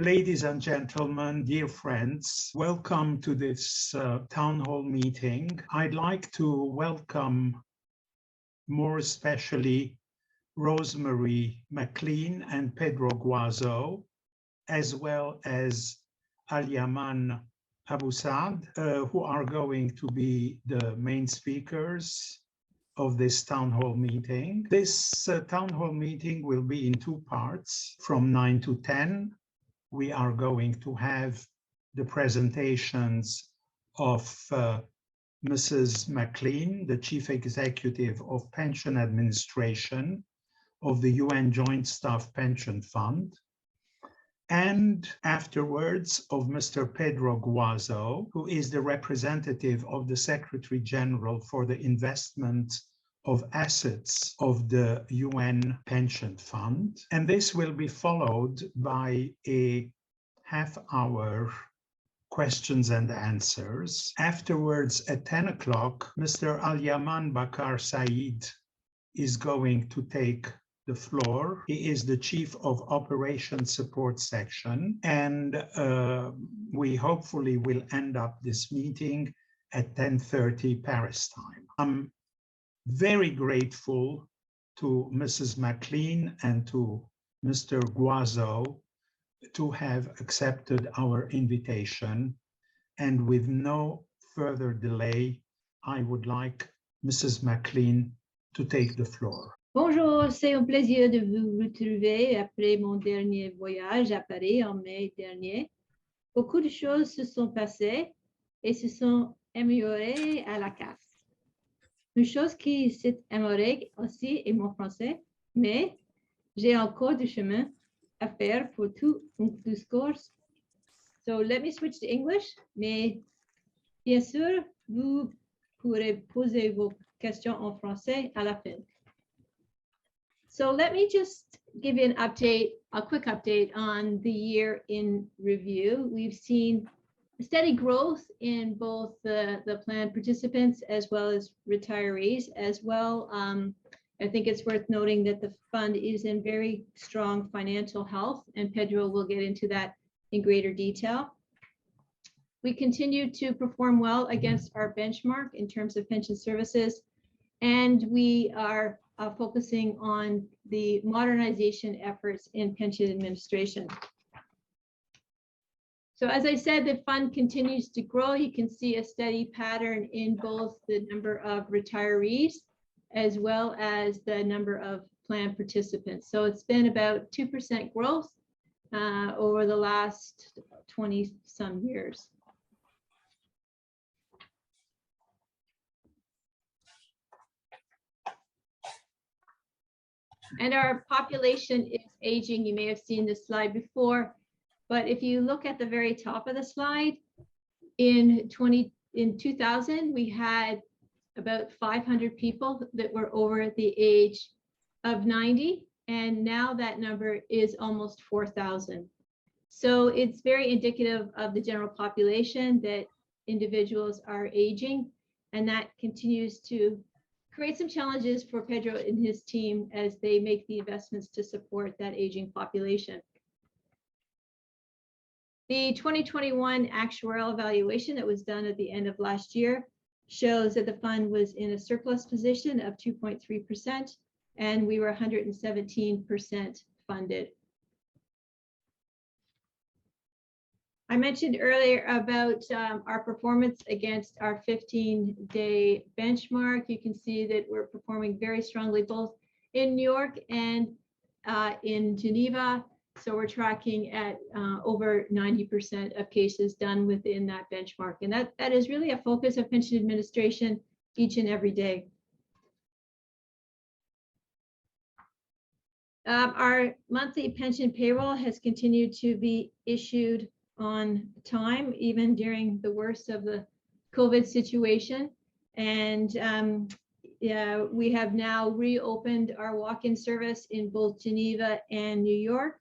Ladies and gentlemen, dear friends, welcome to this town hall meeting. I'd like to welcome more especially Rosemarie McCLean and Pedro Guazo, as well as Aliamane Bacar Saïd, who are going to be the main speakers of this town hall meeting. This town hall meeting will be in two parts, from 9 to 10. We are going to have the presentations of Mrs. McClean, the Chief Executive of Pension Administration of the UN Joint Staff Pension Fund, and afterwards of Mr. Pedro Guazo, who is the representative of the Secretary General for the Investment of Assets of the UN Pension Fund. And this will be followed by a half-hour questions and answers. Afterwards, at 10 o'clock, Mr. Aliamane Bacar Saïd is going to take the floor. He is the Chief of Operations Support Section, and we hopefully will end up this meeting at 10:30 Paris time. I'm very grateful to Mrs. McClean and to Mr. Guazo to have accepted our invitation. And with no further delay, I would like Mrs. McClean to take the floor. Bonjour, c'est un plaisir de vous retrouver après mon dernier voyage à Paris en mai dernier. Beaucoup de choses se sont passées et se sont améliorées à la CAF. Une chose qui s'est améliorée aussi est mon français, mais j'ai encore du chemin à faire pour tout un discours. So let me switch to English, mais bien sûr, vous pourrez poser vos questions en français à la fin. So let me just give you an update, a quick update on the year in review. We've seen steady growth in both the plan participants as well as retirees as well. I think it's worth noting that the fund is in very strong financial health, and Pedro will get into that in greater detail. We continue to perform well against our benchmark in terms of pension services, and we are focusing on the modernization efforts in pension administration. So as I said, the fund continues to grow. You can see a steady pattern in both the number of retirees as well as the number of plan participants. So it's been about 2% growth over the last 20 some years. And our population is aging. You may have seen this slide before, but if you look at the very top of the slide, in 2000, we had about 500 people that were over the age of 90, and now that number is almost 4,000. So it's very indicative of the general population that individuals are aging, and that continues to create some challenges for Pedro and his team as they make the investments to support that aging population. The 2021 actuarial evaluation that was done at the end of last year shows that the fund was in a surplus position of 2.3%, and we were 117% funded. I mentioned earlier about our performance against our 15-day benchmark. You can see that we're performing very strongly both in New York and in Geneva. So we're tracking at over 90% of cases done within that benchmark. And that is really a focus of pension administration each and every day. Our monthly pension payroll has continued to be issued on time, even during the worst of the COVID situation. And yeah, we have now reopened our walk-in service in both Geneva and New York.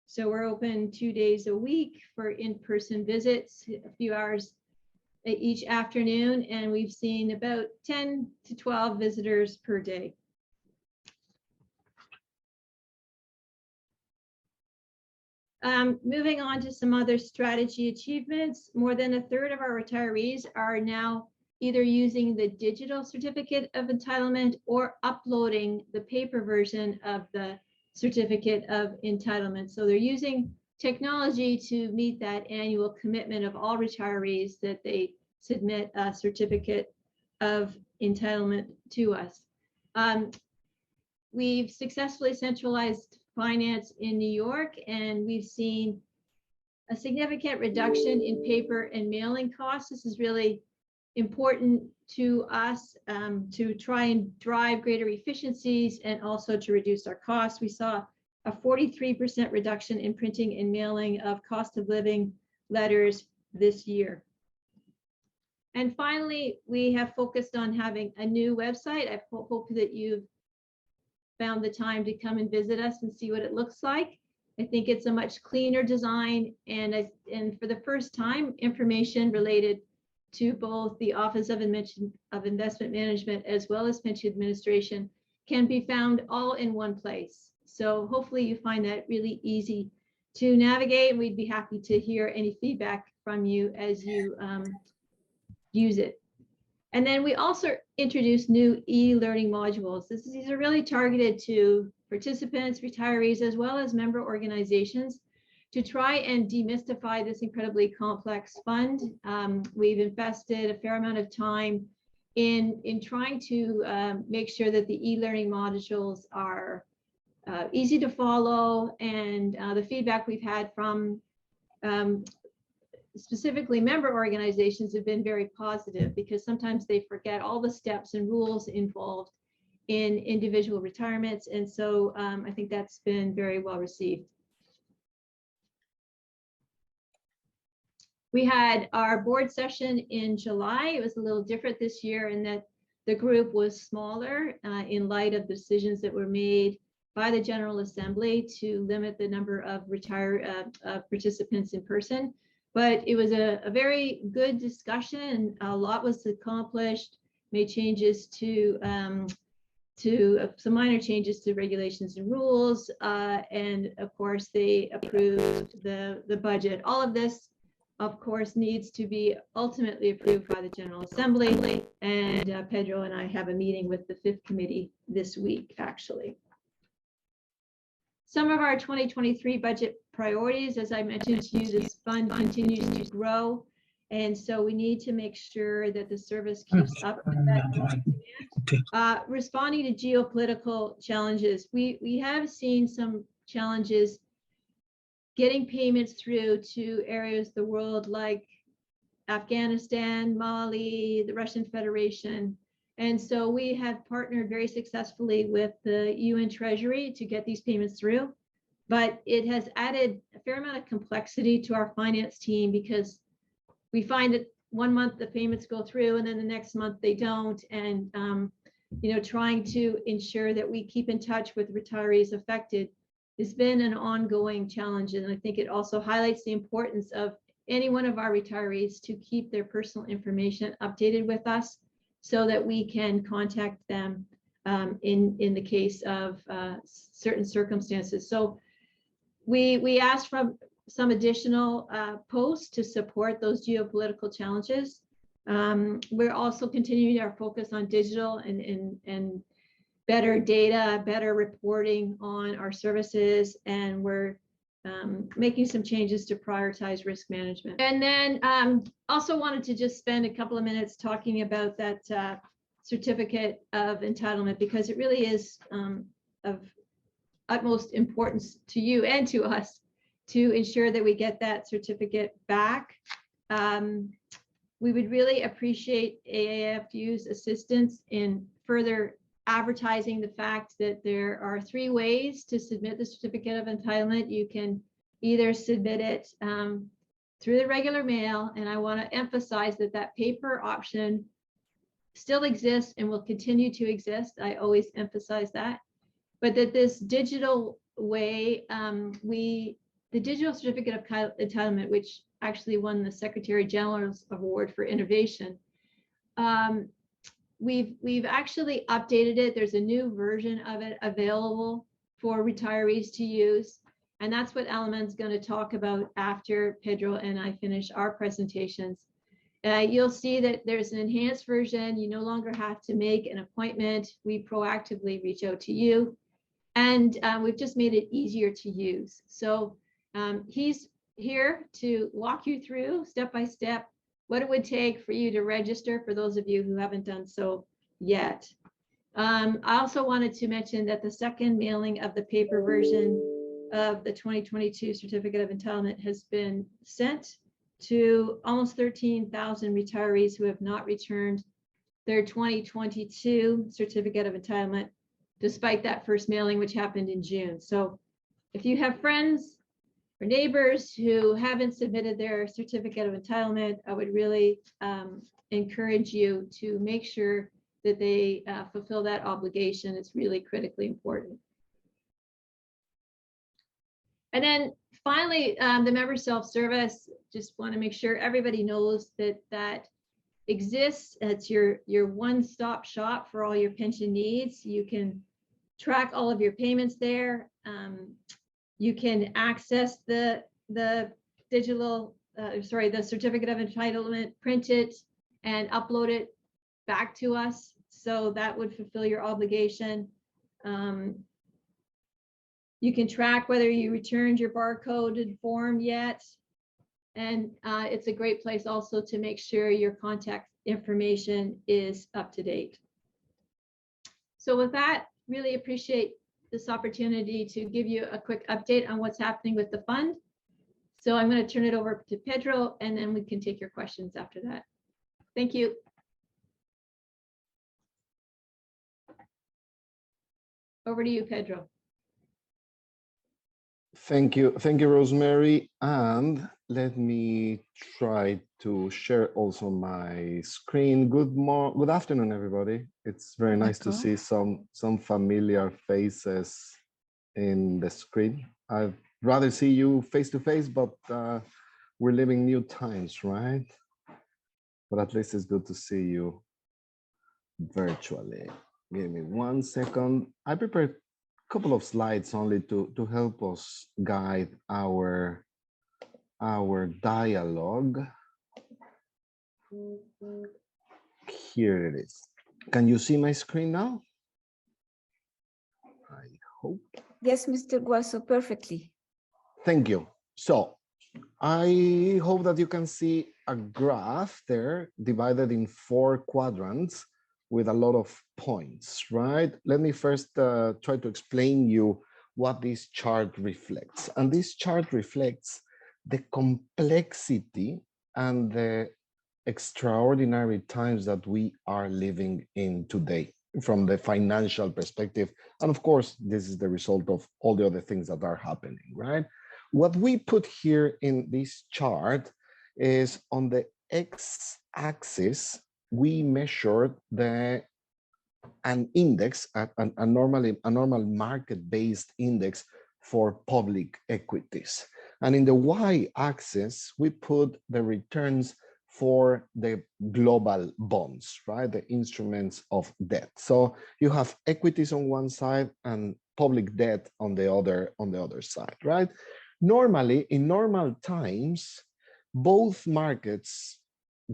So we're open 2 days a week for in-person visits, a few hours each afternoon, and we've seen about 10 to 12 visitors per day. Moving on to some other strategy achievements, more than a third of our retirees are now either using the digital certificate of entitlement or uploading the paper version of the certificate of entitlement. So they're using technology to meet that annual commitment of all retirees that they submit a certificate of entitlement to us. We've successfully centralized finance in New York, and we've seen a significant reduction in paper and mailing costs. This is really important to us to try and drive greater efficiencies and also to reduce our costs. We saw a 43% reduction in printing and mailing of cost of living letters this year. And finally, we have focused on having a new website. I hope that you've found the time to come and visit us and see what it looks like. I think it's a much cleaner design, and for the first time, information related to both the Office of Investment Management as well as Pension Administration can be found all in one place. So hopefully you find that really easy to navigate, and we'd be happy to hear any feedback from you as you use it. And then we also introduced new e-learning modules. These are really targeted to participants, retirees, as well as member organizations to try and demystify this incredibly complex fund. We've invested a fair amount of time in trying to make sure that the e-learning modules are easy to follow, and the feedback we've had from specifically member organizations have been very positive, because sometimes they forget all the steps and rules involved in individual retirements. And so I think that's been very well received. We had our board session in July. It was a little different this year in that the group was smaller in light of the decisions that were made by the General Assembly to limit the number of participants in person. But it was a very good discussion. A lot was accomplished, made changes to some minor changes to regulations and rules. And of course, they approved the budget. All of this, of course, needs to be ultimately approved by the General Assembly. And Pedro and I have a meeting with the Fifth Committee this week, actually. Some of our 2023 budget priorities, as I mentioned to you, this fund continues to grow. And so we need to make sure that the service keeps up with that demand. Responding to geopolitical challenges, we have seen some challenges getting payments through to areas of the world like Afghanistan, Mali, the Russian Federation. And so we have partnered very successfully with the UN Treasury to get these payments through. But it has added a fair amount of complexity to our finance team, because we find that one month the payments go through and then the next month they don't. And trying to ensure that we keep in touch with retirees affected has been an ongoing challenge. And I think it also highlights the importance of any one of our retirees to keep their personal information updated with us, so that we can contact them in the case of certain circumstances. So we asked for some additional posts to support those geopolitical challenges. We're also continuing our focus on digital and better data, better reporting on our services, and we're making some changes to prioritize risk management. And then also wanted to just spend a couple of minutes talking about that certificate of entitlement, because it really is of utmost importance to you and to us to ensure that we get that certificate back. We would really appreciate AAFU's assistance in further advertising the fact that there are 3 ways to submit the certificate of entitlement. You can either submit it through the regular mail, and I want to emphasize that that paper option still exists and will continue to exist. I always emphasize that, but that this digital way, the digital certificate of entitlement, which actually won the Secretary General's Award for Innovation, we've actually updated it. There's a new version of it available for retirees to use. And that's what Aliamane's going to talk about after Pedro and I finish our presentations. You'll see that there's an enhanced version. You no longer have to make an appointment. We proactively reach out to you. And we've just made it easier to use. So he's here to walk you through step by step what it would take for you to register, for those of you who haven't done so yet. I also wanted to mention that the second mailing of the paper version of the 2022 Certificate of Entitlement has been sent to almost 13,000 retirees who have not returned their 2022 Certificate of Entitlement, despite that first mailing, which happened in June. So if you have friends or neighbors who haven't submitted their Certificate of Entitlement, I would really encourage you to make sure that they fulfill that obligation. It's really critically important. And then finally, the member self-service, just want to make sure everybody knows that that exists. It's your one-stop shop for all your pension needs. You can track all of your payments there. You can access the digital, the Certificate of Entitlement, print it and upload it back to us. So that would fulfill your obligation. You can track whether you returned your barcoded form yet. And it's a great place also to make sure your contact information is up to date. So with that, really appreciate this opportunity to give you a quick update on what's happening with the fund. So I'm going to turn it over to Pedro, and then we can take your questions after that. Thank you. Over to you, Pedro. Thank you, Rosemary. And let me try to share also my screen. Good afternoon, everybody. It's very nice to see some familiar faces in the screen. I'd rather see you face to face, but we're living new times, right? But at least it's good to see you virtually. Give me 1 second. I prepared a couple of slides only to help us guide our dialogue. Here it is. Can you see my screen now? I hope. Yes, Mr. Guazo, perfectly. Thank you. So I hope that you can see a graph there divided in 4 quadrants with a lot of points, right? Let me first try to explain you what this chart reflects. And this chart reflects the complexity and the extraordinary times that we are living in today from the financial perspective. And of course, this is the result of all the other things that are happening, right? What we put here in this chart is on the x-axis, we measured an index, a normal market-based index for public equities. And in the y-axis, we put the returns for the global bonds, right? The instruments of debt. So you have equities on one side and public debt on the other side, right? Normally, in normal times, both markets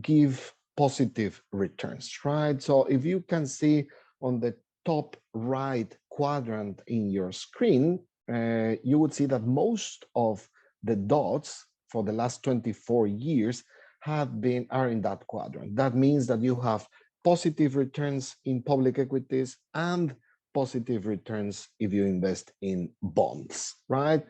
give positive returns, right? So if you can see on the top right quadrant in your screen, you would see that most of the dots for the last 24 years are in that quadrant. That means that you have positive returns in public equities and positive returns if you invest in bonds, right?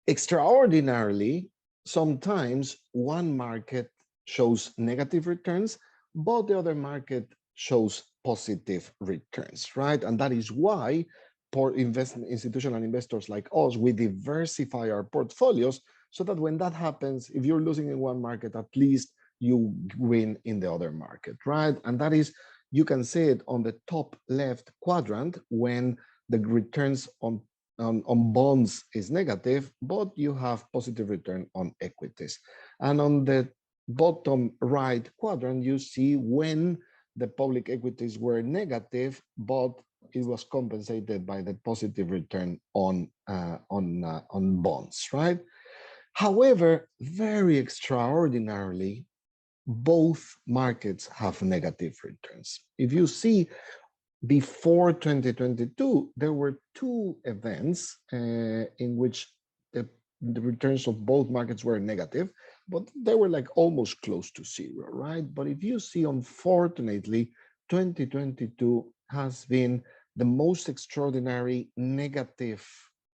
Extraordinarily, sometimes one market shows negative returns, but the other market shows positive returns, right? And that is why for institutional investors like us, we diversify our portfolios so that when that happens, if you're losing in one market, at least you win in the other market, right? And that is, you can see it on the top left quadrant when the returns on bonds is negative, but you have positive return on equities. And on the bottom right quadrant, you see when the public equities were negative, but it was compensated by the positive return on bonds, right? However, very extraordinarily, both markets have negative returns. If you see, before 2022, there were two events in which the returns of both markets were negative, but they were like almost close to zero, right? But if you see, unfortunately, 2022 has been the most extraordinary negative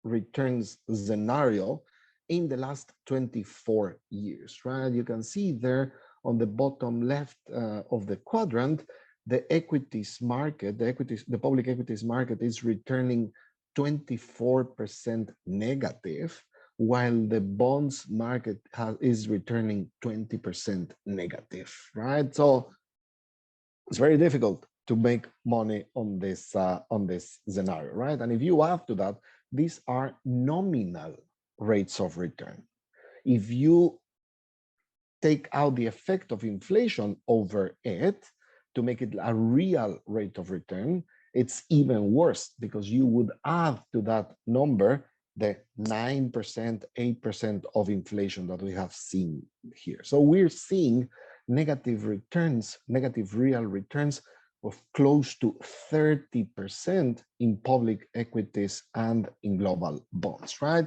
returns scenario in the last 24 years, right? You can see there on the bottom left of the quadrant, the equities market, the public equities market is returning 24% negative, while the bonds market is returning 20% negative, right? So it's very difficult to make money on this scenario, right? And if you add to that, these are nominal rates of return. If you take out the effect of inflation over it to make it a real rate of return, it's even worse, because you would add to that number the 9%, 8% of inflation that we have seen here. So we're seeing negative returns, negative real returns of close to 30% in public equities and in global bonds, right?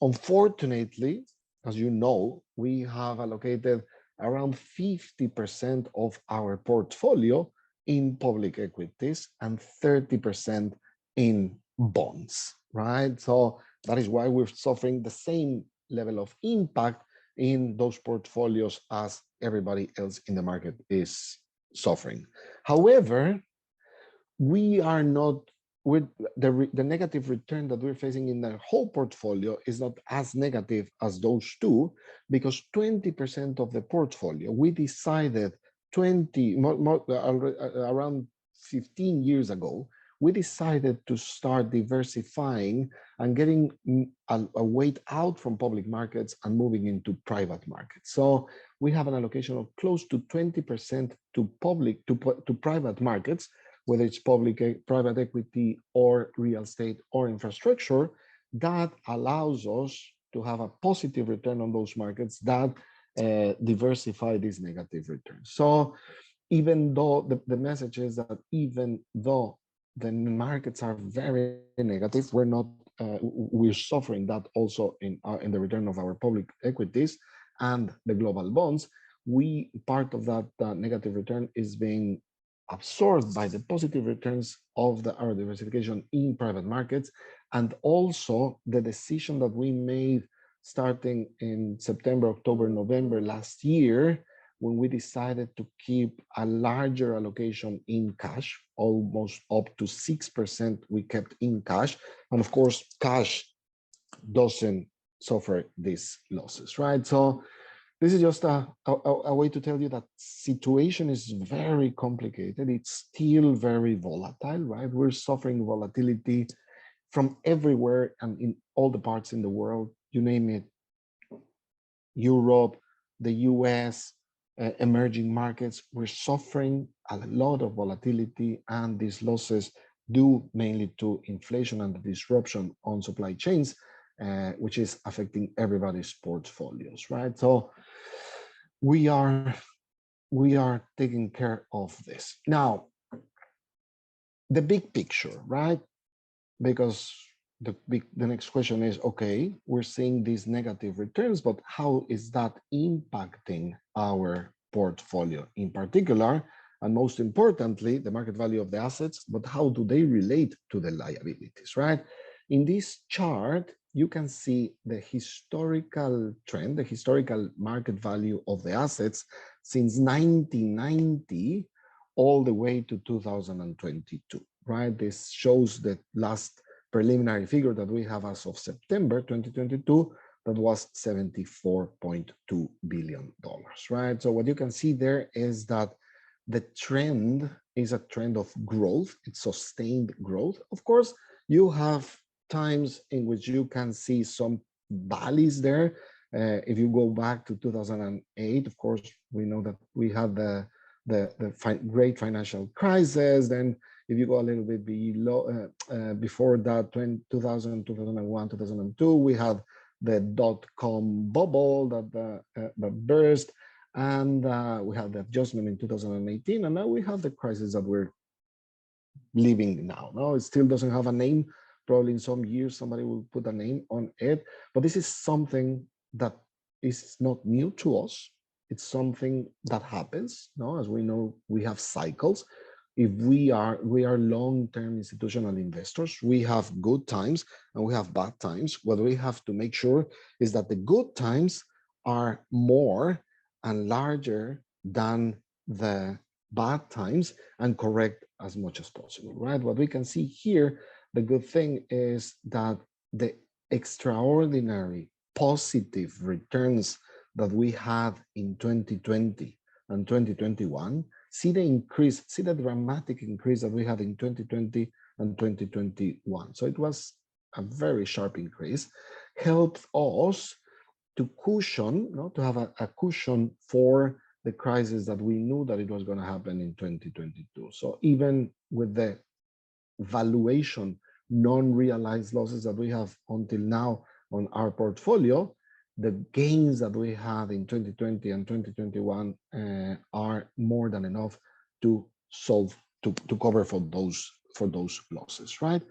Unfortunately, as you know, we have allocated around 50% of our portfolio in public equities and 30% in bonds, right? So that is why we're suffering the same level of impact in those portfolios as everybody else in the market is suffering. However, we are not, with the negative return that we're facing in the whole portfolio is not as negative as those two, because 20% of the portfolio, we decided around 15 years ago, we decided to start diversifying and getting a weight out from public markets and moving into private markets. So we have an allocation of close to 20% to private markets, whether it's private equity or real estate or infrastructure. That allows us to have a positive return on those markets that diversify these negative returns. So even though the message is that even though the markets are very negative, we're suffering that also in the return of our public equities and the global bonds. Part of that negative return is being absorbed by the positive returns of our diversification in private markets, and also the decision that we made starting in September, October, November last year, when we decided to keep a larger allocation in cash, almost up to 6% we kept in cash. And of course, cash doesn't suffer these losses, right? So this is just a way to tell you that situation is very complicated. It's still very volatile, right? We're suffering volatility from everywhere and in all the parts in the world, you name it, Europe, the US, emerging markets, we're suffering a lot of volatility, and these losses due mainly to inflation and the disruption on supply chains, which is affecting everybody's portfolios, right? So we are taking care of this. Now, the big picture, right? Because the next question is, okay, we're seeing these negative returns, but how is that impacting our portfolio in particular? And most importantly, the market value of the assets, but how do they relate to the liabilities, right? In this chart, you can see the historical trend, the historical market value of the assets since 1990 all the way to 2022, right? This shows the last preliminary figure that we have as of September 2022, that was $74.2 billion, right? So what you can see there is that the trend is a trend of growth. It's sustained growth. Of course, you have times in which you can see some valleys there. If you go back to 2008, of course, we know that we had the great financial crisis. Then If you go a little bit below, before that, 2000, 2001, 2002, we had the dot-com bubble that burst, and we had the adjustment in 2018, and now we have the crisis that we're living now. No, it still doesn't have a name. Probably in some years somebody will put a name on it, but this is something that is not new to us. It's something that happens. No, as we know, we have cycles. If we are long-term institutional investors, we have good times and we have bad times. What we have to make sure is that the good times are more and larger than the bad times, and correct as much as possible, right? What we can see here, the good thing is that the extraordinary positive returns that we had in 2020 and 2021, see the increase, see the dramatic increase that we had in 2020 and 2021. So it was a very sharp increase, helped us to cushion, to have a cushion for the crisis that we knew that it was going to happen in 2022. So even with the valuation, non-realized losses that we have until now on our portfolio, the gains that we had in 2020 and 2021 are more than enough to cover for those losses, right?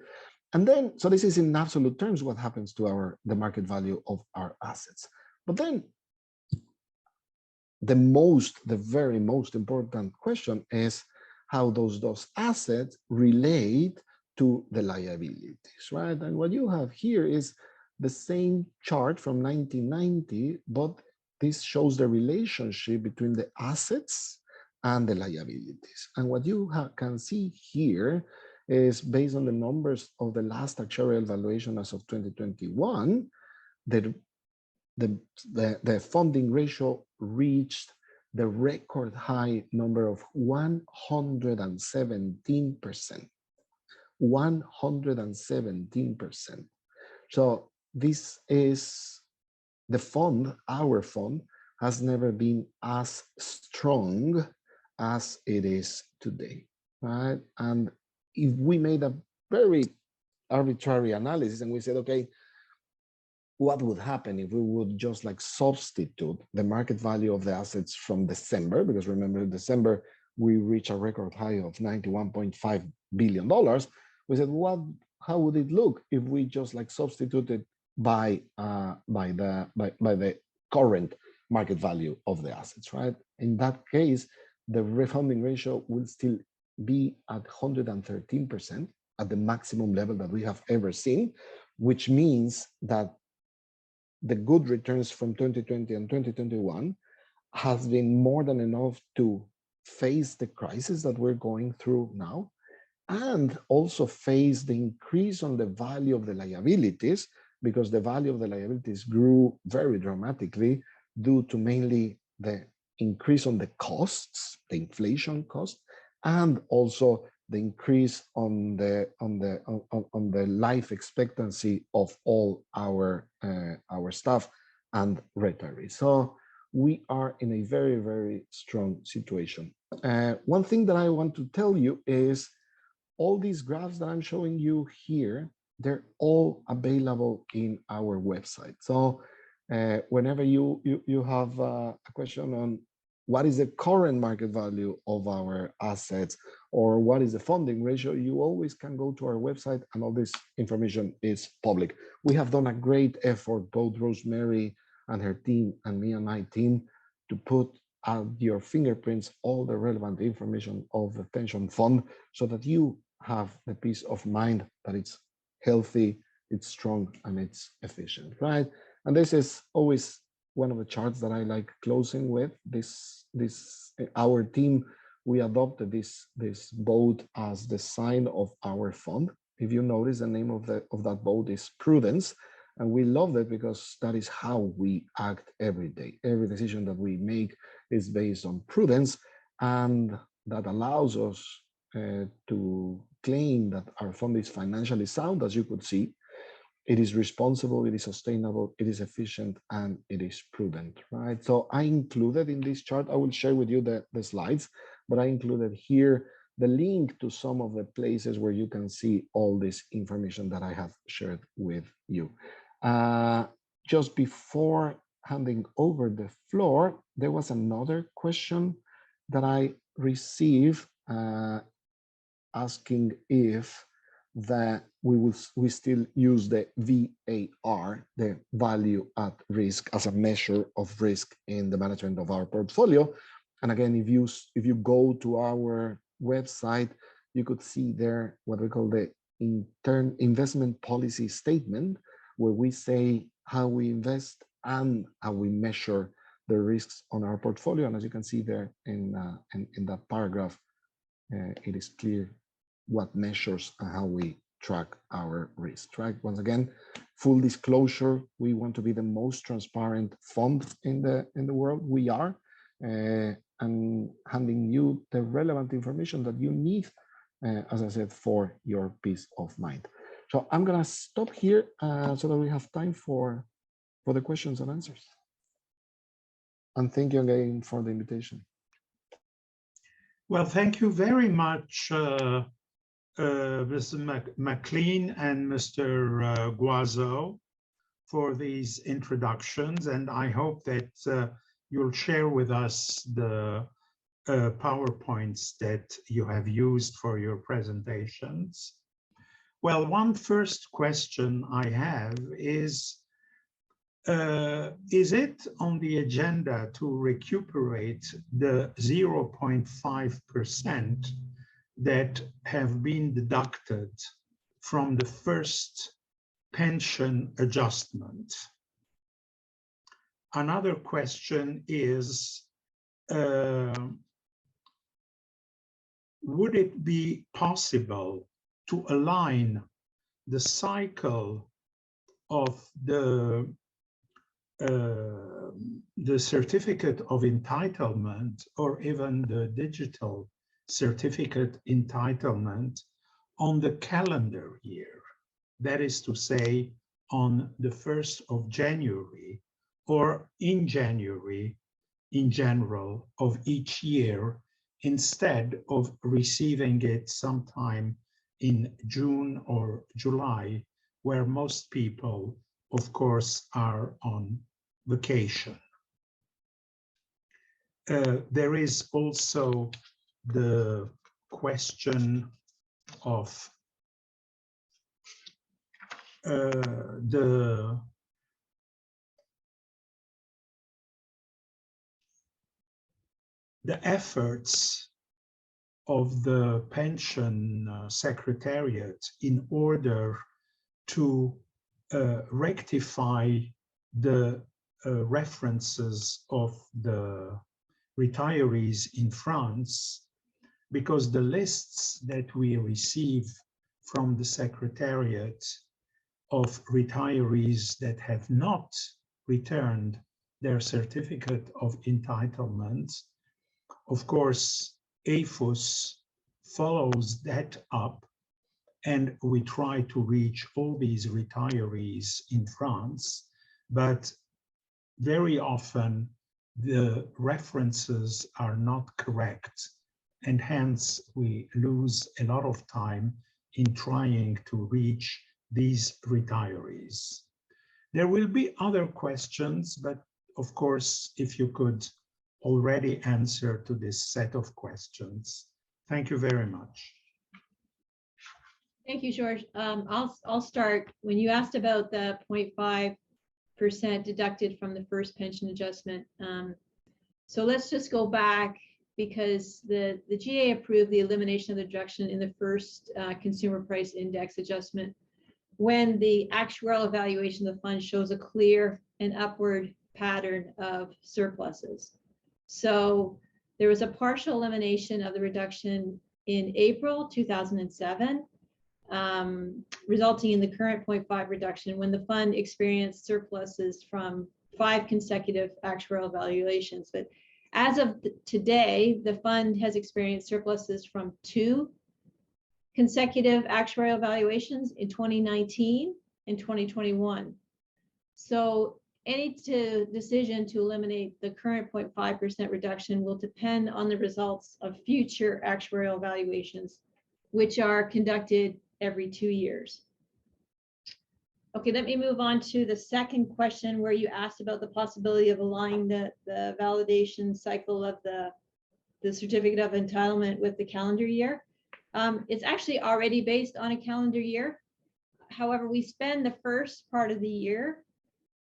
And then, so this is in absolute terms what happens to the market value of our assets. But then the very most important question is how those assets relate to the liabilities, right? And what you have here is the same chart from 1990, but this shows the relationship between the assets and the liabilities. And what you can see here is, based on the numbers of the last actuarial valuation as of 2021, the funding ratio reached the record high number of 117%. 117%. So this is the fund, our fund, has never been as strong as it is today, right? And if we made a very arbitrary analysis and we said, okay, what would happen if we would just like substitute the market value of the assets from December, because remember in December, we reached a record high of $91.5 billion. We said, how would it look if we just like substituted by the current market value of the assets, right? In that case, the refunding ratio will still be at 113%, at the maximum level that we have ever seen, which means that the good returns from 2020 and 2021 has been more than enough to face the crisis that we're going through now, and also face the increase on the value of the liabilities, because the value of the liabilities grew very dramatically due to mainly the increase on the costs, the inflation cost, and also the increase on the life expectancy of all our staff and retirees. So we are in a very, very strong situation. One thing that I want to tell you is all these graphs that I'm showing you here, they're all available in our website. So whenever you have a question on what is the current market value of our assets or what is the funding ratio, you always can go to our website and all this information is public. We have done a great effort, both Rosemary and her team and me and my team, to put at your fingerprints all the relevant information of the pension fund so that you have the peace of mind that it's healthy, it's strong, and it's efficient, right? And this is always one of the charts that I like closing with. Our team, we adopted this boat as the sign of our fund. If you notice, the name of that boat is Prudence, and we love it because that is how we act every day. Every decision that we make is based on prudence, and that allows us to claim that our fund is financially sound, as you could see. It is responsible, it is sustainable, it is efficient, and it is prudent, right? So I included in this chart, I will share with you the slides, but I included here the link to some of the places where you can see all this information that I have shared with you. Just before handing over the floor, there was another question that I received asking if we still use the VAR, the value at risk, as a measure of risk in the management of our portfolio. And again, if you go to our website, you could see there what we call the investment policy statement, where we say how we invest and how we measure the risks on our portfolio. And as you can see there in that paragraph, it is clear what measures and how we track our risk, right? Once again, full disclosure, we want to be the most transparent fund in the world. We are, and handing you the relevant information that you need, as I said, for your peace of mind. So I'm gonna stop here so that we have time for the questions and answers. And thank you again for the invitation. Well, thank you very much, Mr. McCLean and Mr. Guazo, for these introductions, and I hope that you'll share with us the PowerPoints that you have used for your presentations. Well, one first question I have is it on the agenda to recuperate the 0.5% that have been deducted from the first pension adjustment? Another question is, would it be possible to align the cycle of the certificate of entitlement, or even the digital certificate entitlement, on the calendar year? That is to say, on the 1st of January, or in January in general of each year, instead of receiving it sometime in June or July, where most people, of course, are on vacation. There is also the question of the efforts of the pension secretariat in order to rectify the references of the retirees in France, because the lists that we receive from the secretariat of retirees that have not returned their certificate of entitlement, of course, AFUS follows that up, and we try to reach all these retirees in France, but very often the references are not correct, and hence we lose a lot of time in trying to reach these retirees. There will be other questions, but of course, if you could already answer to this set of questions. Thank you very much. Thank you, George. I'll start. When you asked about the 0.5% deducted from the first pension adjustment, so let's just go back, because the GA approved the elimination of the deduction in the first consumer price index adjustment when the actuarial evaluation of the fund shows a clear and upward pattern of surpluses. So there was a partial elimination of the reduction in April 2007, resulting in the current 0.5 reduction when the fund experienced surpluses from 5 consecutive actuarial evaluations. But as of today, the fund has experienced surpluses from 2 consecutive actuarial evaluations in 2019 and 2021. So any decision to eliminate the current 0.5% reduction will depend on the results of future actuarial evaluations, which are conducted every 2 years. Okay, let me move on to the second question where you asked about the possibility of aligning the validation cycle of the certificate of entitlement with the calendar year. It's actually already based on a calendar year. However, we spend the first part of the year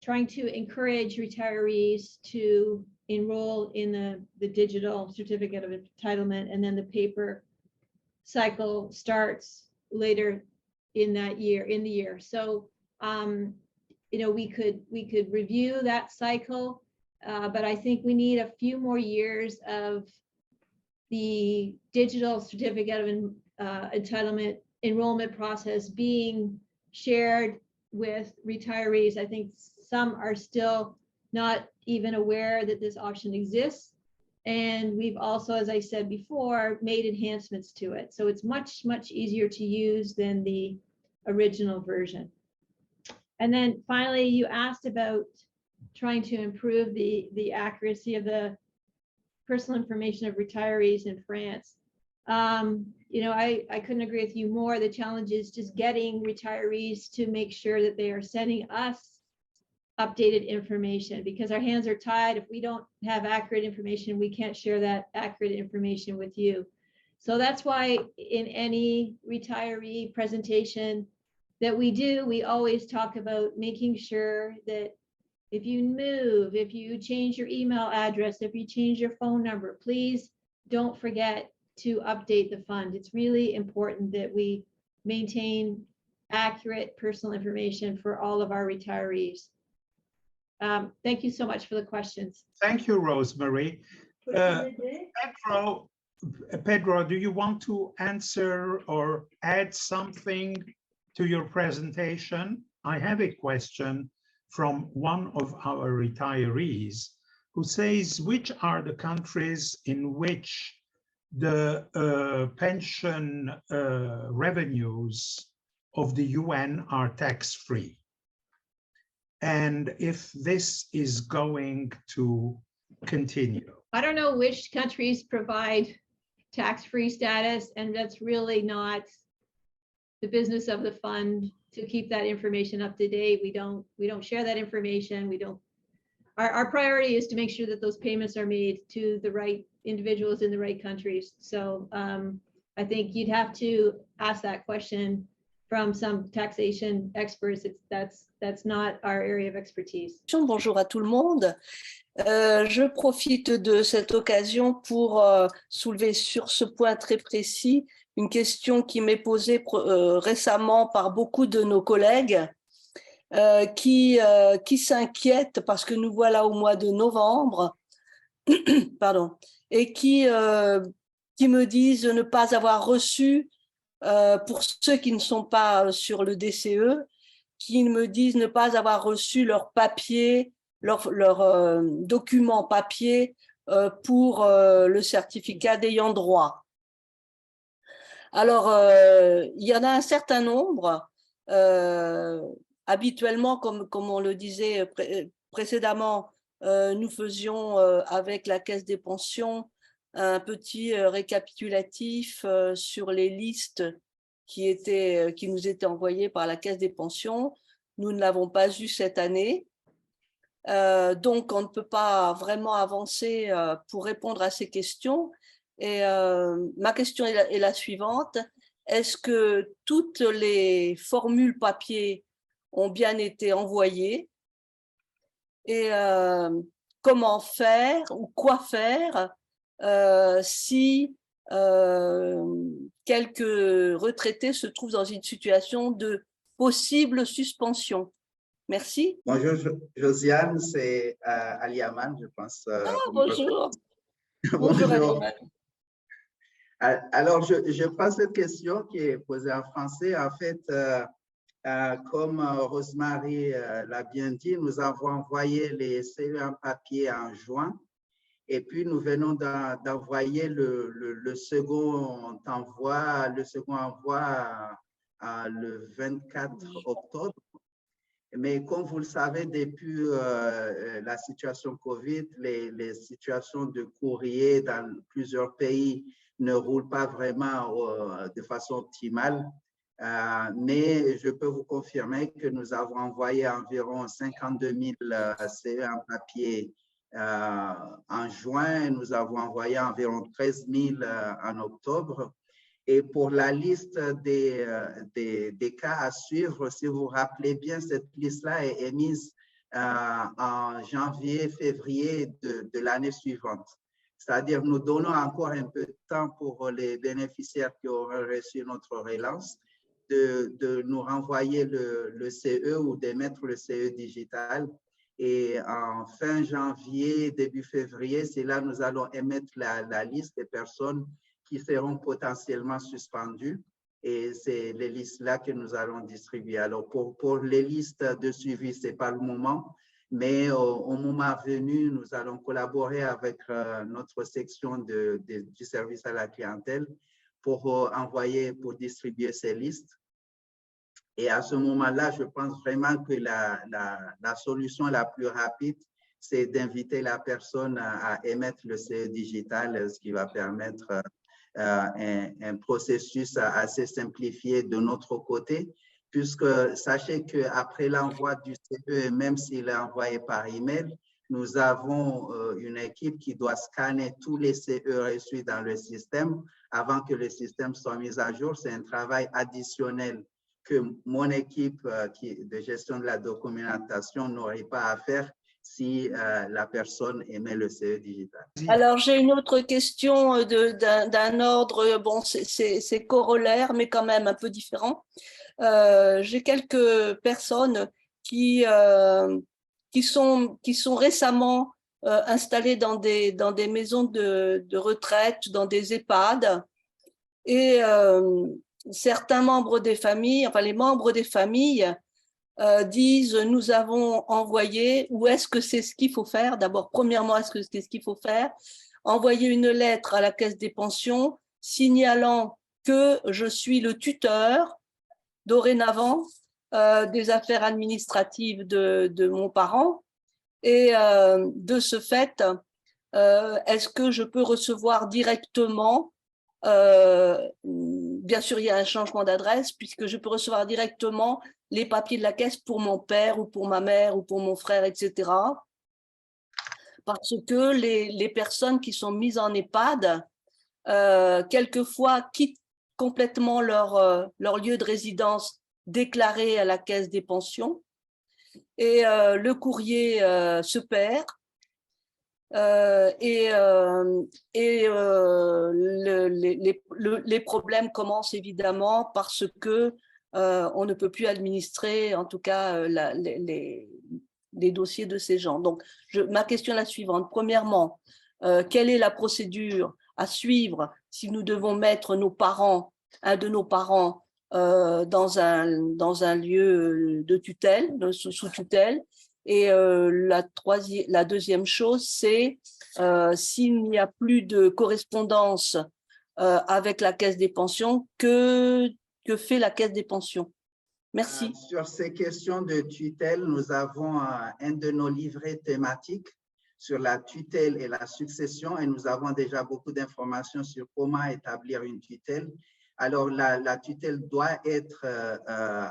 trying to encourage retirees to enroll in the digital certificate of entitlement, and then the paper cycle starts later in that year, So, you know, we could review that cycle, but I think we need a few more years of the digital certificate of entitlement enrollment process being shared with retirees. I think some are still not even aware that this option exists. And we've also, as I said before, made enhancements to it. So it's much, much easier to use than the original version. And then finally, you asked about trying to improve the accuracy of the personal information of retirees in France. You know, I couldn't agree with you more. The challenge is just getting retirees to make sure that they are sending us updated information, because our hands are tied. If we don't have accurate information, we can't share that accurate information with you. So that's why in any retiree presentation that we do, we always talk about making sure that if you move, if you change your email address, if you change your phone number, please don't forget to update the fund. It's really important that we maintain accurate personal information for all of our retirees. Thank you so much for the questions. Thank you, Rosemarie. Pedro, do you want to answer or add something to your presentation? I have a question from one of our retirees who says, which are the countries in which the pension revenues of the UN are tax-free? And if this is going to continue. I don't know which countries provide tax-free status, and that's really not the business of the fund to keep that information up to date. We don't share that information. Our priority is to make sure that those payments are made to the right individuals in the right countries. So I think you'd have to ask that question from some taxation experts. That's not our area of expertise. Bonjour à tout le monde. Je profite de cette occasion pour soulever sur ce point très précis une question qui m'est posée récemment par beaucoup de nos collègues qui s'inquiètent parce que nous voilà au mois de novembre pardon, et qui me disent ne pas avoir reçu, pour ceux qui ne sont pas sur le DCE, qui me disent ne pas avoir reçu leur papier, leur document papier pour le certificat d'ayant droit. Alors, il y en a un certain nombre. Habituellement, comme on le disait précédemment, nous faisions avec la Caisse des pensions un petit récapitulatif sur les listes qui nous étaient envoyées par la Caisse des pensions. Nous ne l'avons pas eu cette année. Donc, on ne peut pas vraiment avancer pour répondre à ces questions. Et ma question est la suivante. Est-ce que toutes les formules papier ont bien été envoyées? Et comment faire ou quoi faire si quelques retraités se trouvent dans une situation de possible suspension? Merci. Bonjour Josiane, c'est Aliamane, je pense. Bonjour. Bonjour Aliamane. Alors, je prends cette question qui est posée en français. En fait, comme Rosemarie l'a bien dit, nous avons envoyé les CE en papier en juin et puis nous venons d'envoyer le second envoi le 24 octobre. Mais comme vous le savez, depuis la situation COVID, les situations de courrier dans plusieurs pays ne roulent pas vraiment de façon optimale. Mais je peux vous confirmer que nous avons envoyé environ 52 000 CE en papier en juin. Nous avons envoyé environ 13 000 en octobre. Et pour la liste des cas à suivre, si vous vous rappelez bien, cette liste-là est émise en janvier, février de l'année suivante. C'est-à-dire, nous donnons encore un peu de temps pour les bénéficiaires qui auront reçu notre relance de nous renvoyer le CE ou d'émettre le CE digital. Et en fin janvier, début février, c'est là que nous allons émettre la liste des personnes qui seront potentiellement suspendues. Et c'est les listes-là que nous allons distribuer. Alors, pour les listes de suivi, ce n'est pas le moment, mais au moment venu, nous allons collaborer avec notre section du service à la clientèle pour pour distribuer ces listes. Et à ce moment-là, je pense vraiment que la solution la plus rapide, c'est d'inviter la personne à émettre le CE digital, ce qui va permettre un processus assez simplifié de notre côté, puisque sachez qu'après l'envoi du CE, même s'il est envoyé par email, nous avons une équipe qui doit scanner tous les CE reçus dans le système avant que le système soit mis à jour. C'est un travail additionnel que mon équipe de gestion de la documentation n'aurait pas à faire si la personne émet le CE digital. Alors, j'ai une autre question d'un ordre, bon, c'est corollaire, mais quand même un peu différent. J'ai quelques personnes qui sont récemment installées dans des maisons de retraite, dans des EHPAD, et certains membres des familles, enfin les membres des familles, disent nous avons envoyé, ou est-ce que c'est ce qu'il faut faire? D'abord, premièrement, est-ce que c'est ce qu'il faut faire? Envoyer une lettre à la caisse des pensions signalant que je suis le tuteur dorénavant des affaires administratives de mon parent, et de ce fait, est-ce que je peux recevoir directement, bien sûr il y a un changement d'adresse, puisque je peux recevoir directement les papiers de la caisse pour mon père ou pour ma mère ou pour mon frère, etc. Parce que les personnes qui sont mises en EHPAD, quelquefois quittent complètement leur lieu de résidence déclaré à la caisse des pensions, et le courrier se perd, les problèmes commencent évidemment parce que on ne peut plus administrer, en tout cas, les dossiers de ces gens. Donc, ma question est la suivante. Premièrement, quelle est la procédure à suivre si nous devons mettre nos parents, un de nos parents, dans un lieu de tutelle, sous tutelle? Et la deuxième chose, c'est s'il n'y a plus de correspondance avec la caisse des pensions, que fait la caisse des pensions? Merci. Sur ces questions de tutelle, nous avons un de nos livrets thématiques sur la tutelle et la succession, et nous avons déjà beaucoup d'informations sur comment établir une tutelle. Alors, la tutelle doit être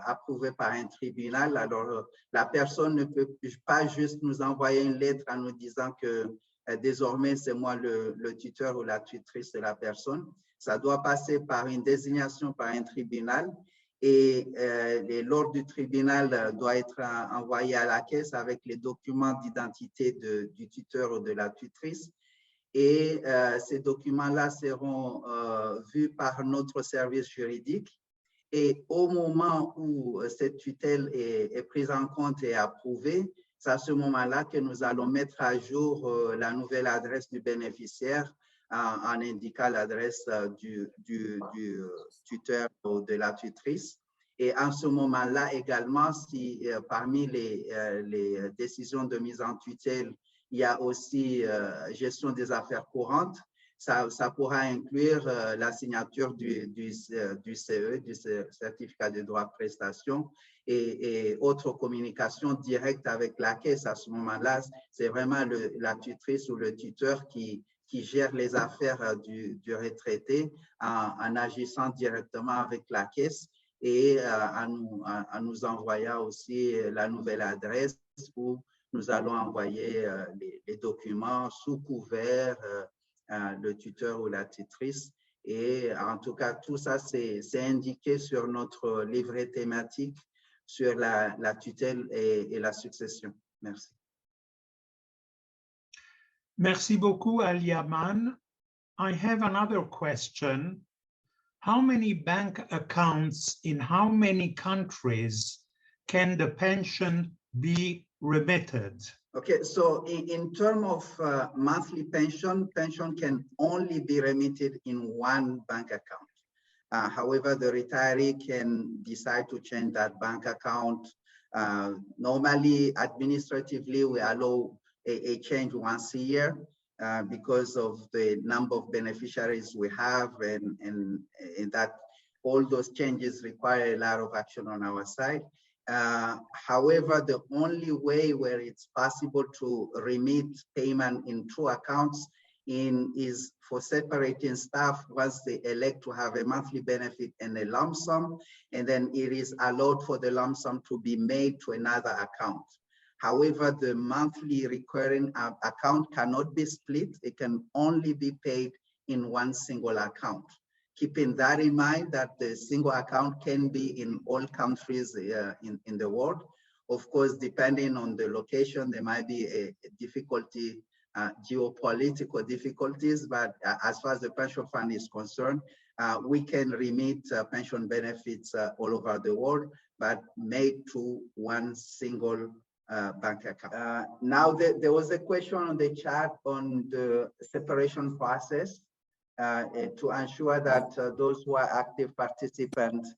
approuvée par un tribunal. Alors, la personne ne peut pas juste nous envoyer une lettre en nous disant que désormais, c'est moi le tuteur ou la tutrice de la personne. Ça doit passer par une désignation par un tribunal, et l'ordre du tribunal doit être envoyé à la caisse avec les documents d'identité du tuteur ou de la tutrice. Et ces documents-là seront vus par notre service juridique. Et au moment où cette tutelle est prise en compte et approuvée, c'est à ce moment-là que nous allons mettre à jour la nouvelle adresse du bénéficiaire en indiquant l'adresse du tuteur ou de la tutrice. Et en ce moment-là également, si parmi les décisions de mise en tutelle, il y a aussi gestion des affaires courantes, Ça pourra inclure la signature du CE, du certificat de droit de prestation, et autres communications directes avec la caisse. À ce moment-là, c'est vraiment la tutrice ou le tuteur qui gère les affaires du retraité en agissant directement avec la caisse et en nous envoyant aussi la nouvelle adresse où nous allons envoyer les documents sous couvert, le tuteur ou la tutrice. Et en tout cas, tout ça, c'est indiqué sur notre livret thématique sur la tutelle et la succession. Merci. Merci beaucoup, Aliamane. I have another question. How many bank accounts in how many countries can the pension be remitted? Okay, so in terms of monthly pension can only be remitted in one bank account. However, the retiree can decide to change that bank account. Normally, administratively, we allow a change once a year because of the number of beneficiaries we have, and that all those changes require a lot of action on our side. However, the only way where it's possible to remit payment in two accounts is for separating staff once they elect to have a monthly benefit and a lump sum, and then it is allowed for the lump sum to be made to another account. However, the monthly recurring account cannot be split. It can only be paid in one single account. Keeping that in mind, that the single account can be in all countries in the world. Of course, depending on the location, there might be a difficulty, geopolitical difficulties, but as far as the pension fund is concerned, we can remit pension benefits all over the world, but made to one single bank account. Now, there was a question on the chat on the separation process to ensure that those who are active participants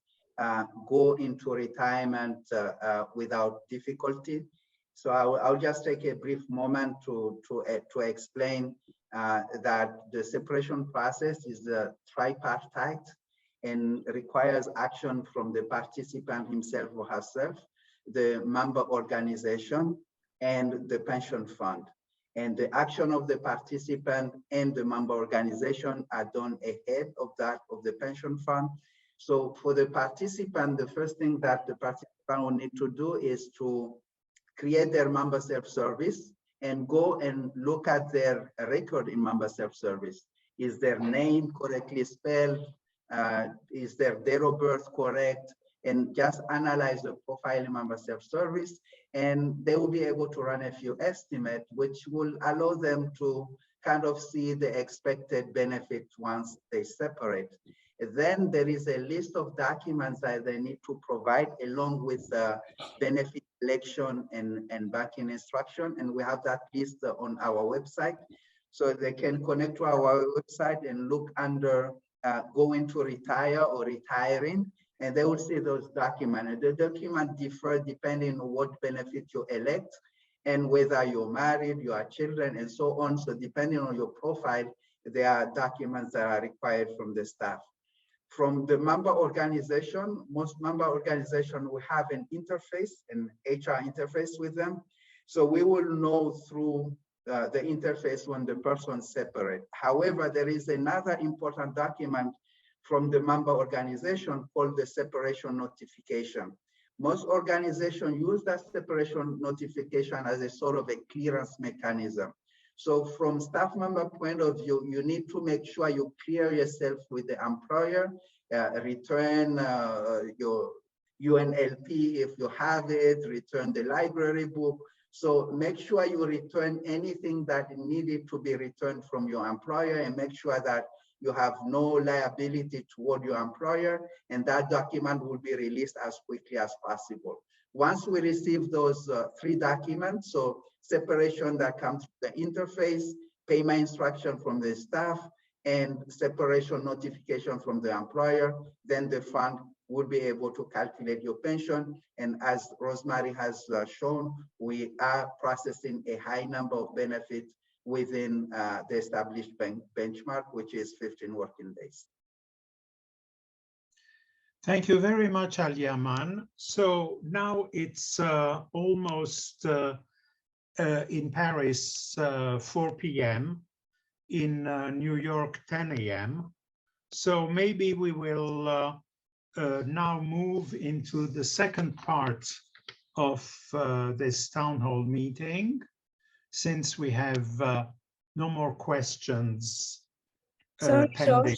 go into retirement without difficulty. So I'll just take a brief moment to explain that the separation process is tripartite and requires action from the participant himself or herself, the member organization, and the pension fund. And the action of the participant and the member organization are done ahead of that of the pension fund. So for the participant, the first thing that the participant will need to do is to create their member self-service and go and look at their record in member self-service. Is their name correctly spelled? Is their date of birth correct? And just analyze the profile in member self-service, and they will be able to run a few estimates, which will allow them to kind of see the expected benefit once they separate. Then there is a list of documents that they need to provide along with the benefit election and banking instruction, and we have that list on our website. So they can connect to our website and look under going to retire or retiring, and they will see those documents. The documents differ depending on what benefit you elect and whether you're married, you have children, and so on. So depending on your profile, there are documents that are required from the staff. From the member organization, most member organizations will have an interface, an HR interface with them. So we will know through the interface when the person separates. However, there is another important document from the member organization called the separation notification. Most organizations use that separation notification as a sort of a clearance mechanism. So from staff member point of view, you need to make sure you clear yourself with the employer, return your UNLP if you have it, return the library book. So make sure you return anything that needed to be returned from your employer, and make sure that you have no liability toward your employer, and that document will be released as quickly as possible. Once we receive those three documents, so separation that comes from the interface, payment instruction from the staff, and separation notification from the employer, then the fund will be able to calculate your pension. And as Rosemarie has shown, we are processing a high number of benefits within the established benchmark, which is 15 working days. Thank you very much, Aliamane. So now it's almost in Paris 4 p.m., in New York 10 a.m. So maybe we will now move into the second part of this town hall meeting, since we have no more questions pending.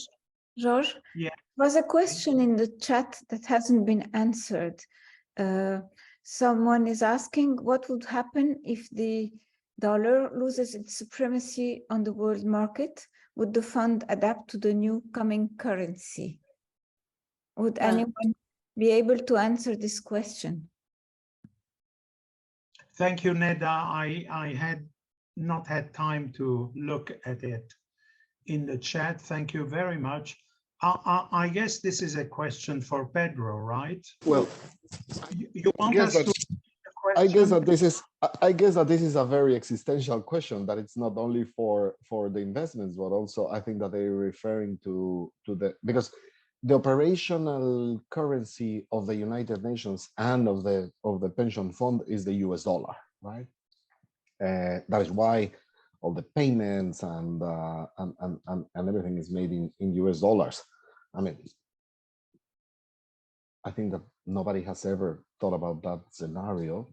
George, Yeah. there was a question in the chat that hasn't been answered. Someone is asking what would happen if the dollar loses its supremacy on the world market? Would the fund adapt to the new coming currency? Would anyone be able to answer this question? Thank you, Neda. I had not had time to look at it in the chat. Thank you very much. I guess this is a question for Pedro, right? Well, you want us to I guess that this is a very existential question, that it's not only for the investments, but also I think that they're referring to the, because the operational currency of the United Nations and of the pension fund is the US dollar, right? That is why all the payments and everything is made in US dollars. I mean, I think that nobody has ever thought about that scenario.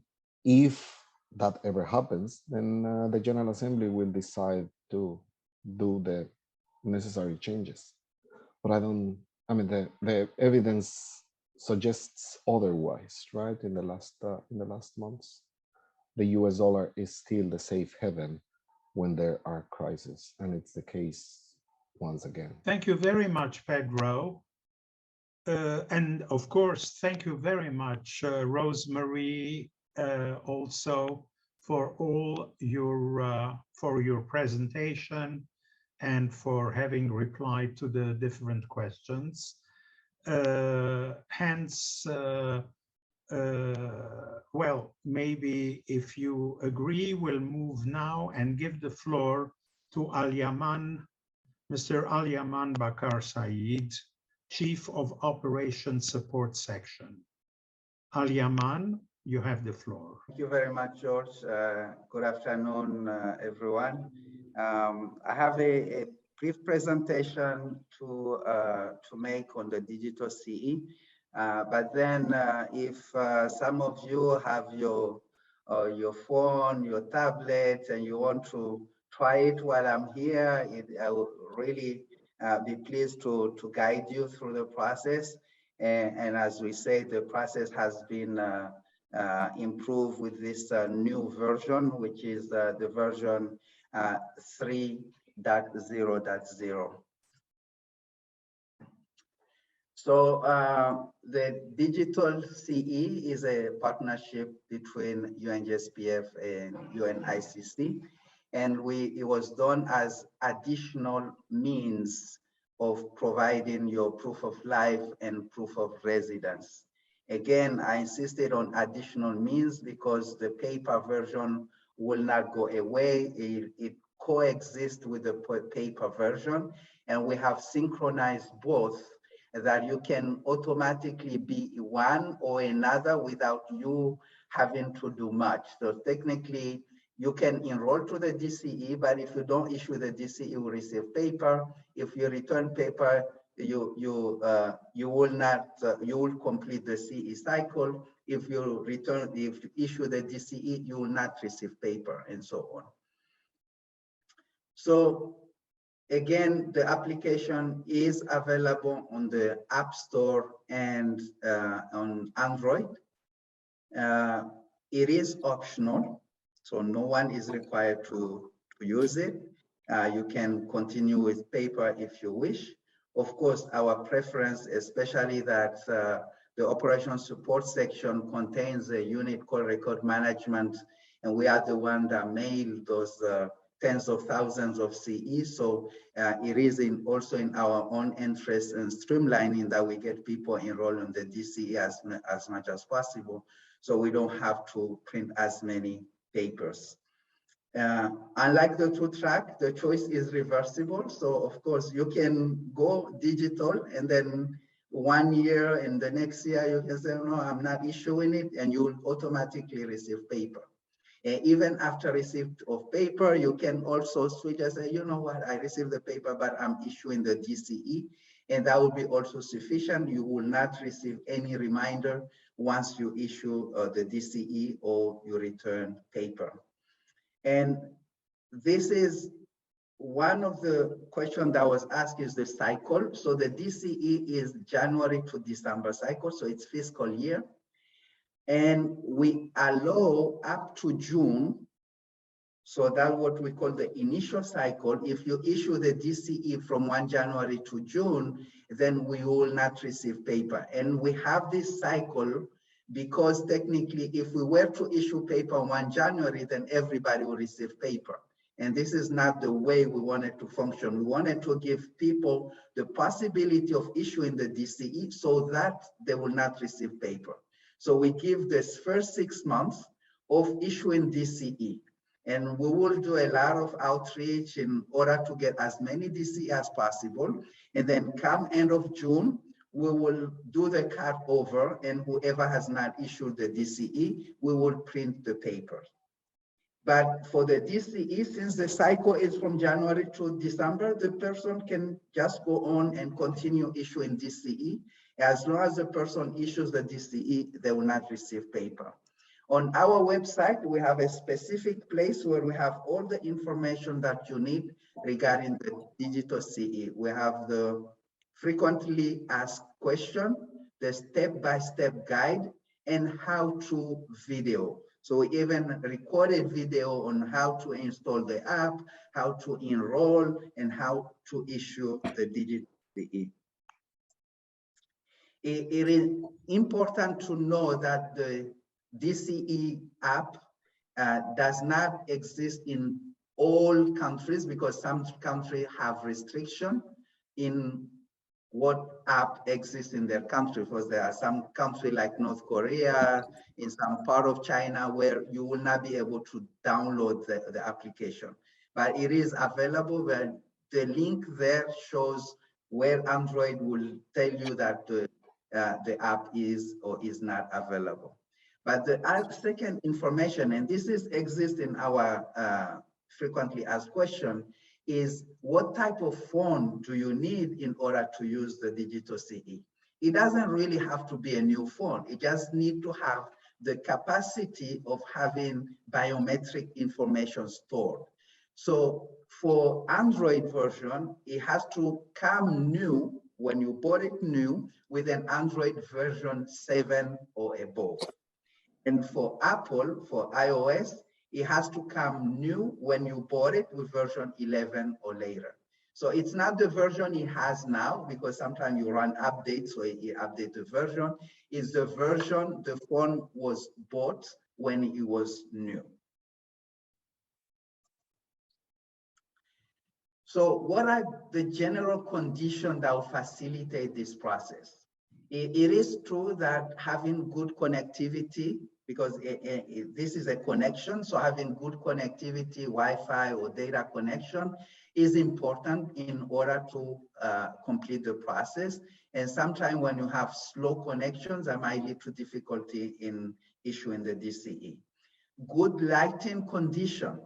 If that ever happens, then the General Assembly will decide to do the necessary changes. But I mean, the evidence suggests otherwise, right? In the last months, the US dollar is still the safe haven when there are crises, and it's the case once again. Thank you very much, Pedro. And of course, thank you very much, Rosemarie, also for all your presentation and for having replied to the different questions. Hence, well, maybe if you agree, we'll move now and give the floor to Mr. Aliamane Bacar Saïd, Chief of Operations Support Section. Aliamane, you have the floor. Thank you very much, George. Good afternoon, everyone. I have a brief presentation to make on the digital CE. But then if some of you have your phone, your tablet, and you want to try it while I'm here, I will really be pleased to guide you through the process. And as we say, the process has been improved with this new version, which is the version 3.0.0. So the digital CE is a partnership between UNJSPF and UNICC, and it was done as additional means of providing your proof of life and proof of residence. Again, I insisted on additional means because the paper version will not go away. It coexists with the paper version, and we have synchronized both, that you can automatically be one or another without you having to do much. So technically, you can enroll to the DCE, but if you don't issue the DCE, you will receive paper. If you return paper, you will complete the CE cycle. If you issue the DCE, you will not receive paper, and so on. So again, the application is available on the App Store and on Android. It is optional, so no one is required to use it. You can continue with paper if you wish. Of course, our preference, especially that the operations support section contains a unit called record management, and we are the one that mail those tens of thousands of CEs. So it is also in our own interest and streamlining that we get people enrolled in the DCE as much as possible, so we don't have to print as many papers. Unlike the two-track, the choice is reversible. So of course you can go digital, and then 1 year and the next year you can say, no, I'm not issuing it, and you will automatically receive paper. Even after receipt of paper, you can also switch and say, you know what, I received the paper, but I'm issuing the DCE, and that will be also sufficient. You will not receive any reminder once you issue the DCE or you return paper. And this is one of the questions that was asked, is the cycle. So the DCE is January to December cycle, so it's fiscal year. And we allow up to June. So that's what we call the initial cycle. If you issue the DCE from 1 January to June, then we will not receive paper. And we have this cycle because technically, if we were to issue paper on 1 January, then everybody will receive paper. And this is not the way we wanted to function. We wanted to give people the possibility of issuing the DCE so that they will not receive paper. So we give this first 6 months of issuing DCE. And we will do a lot of outreach in order to get as many DCE as possible. And then come end of June, we will do the cut over, and whoever has not issued the DCE, we will print the paper. But for the DCE, since the cycle is from January to December, the person can just go on and continue issuing DCE. As long as the person issues the DCE, they will not receive paper. On our website, we have a specific place where we have all the information that you need regarding the digital CE. We have the frequently asked question, the step-by-step guide, and how-to video. So we even recorded video on how to install the app, how to enroll, and how to issue the digital CE. It is important to know that the DCE app does not exist in all countries, because some countries have restriction in what app exists in their country. Because there are some countries like North Korea, in some part of China, where you will not be able to download the application. But it is available. Where the link there shows where Android will tell you that the app is or is not available. But the second information, and this exists in our frequently asked question, is what type of phone do you need in order to use the digital CE? It doesn't really have to be a new phone. It just needs to have the capacity of having biometric information stored. So for Android version, it has to come new when you bought it new with an Android version 7 or above. And for Apple, for iOS, it has to come new when you bought it with version 11 or later. So it's not the version it has now, because sometimes you run updates, so it updates the version. It's the version the phone was bought when it was new. So what are the general conditions that will facilitate this process? It is true that having good connectivity, because this is a connection, so having good connectivity, Wi-Fi or data connection is important in order to complete the process. And sometimes when you have slow connections, that might lead to difficulty in issuing the DCE. Good lighting condition,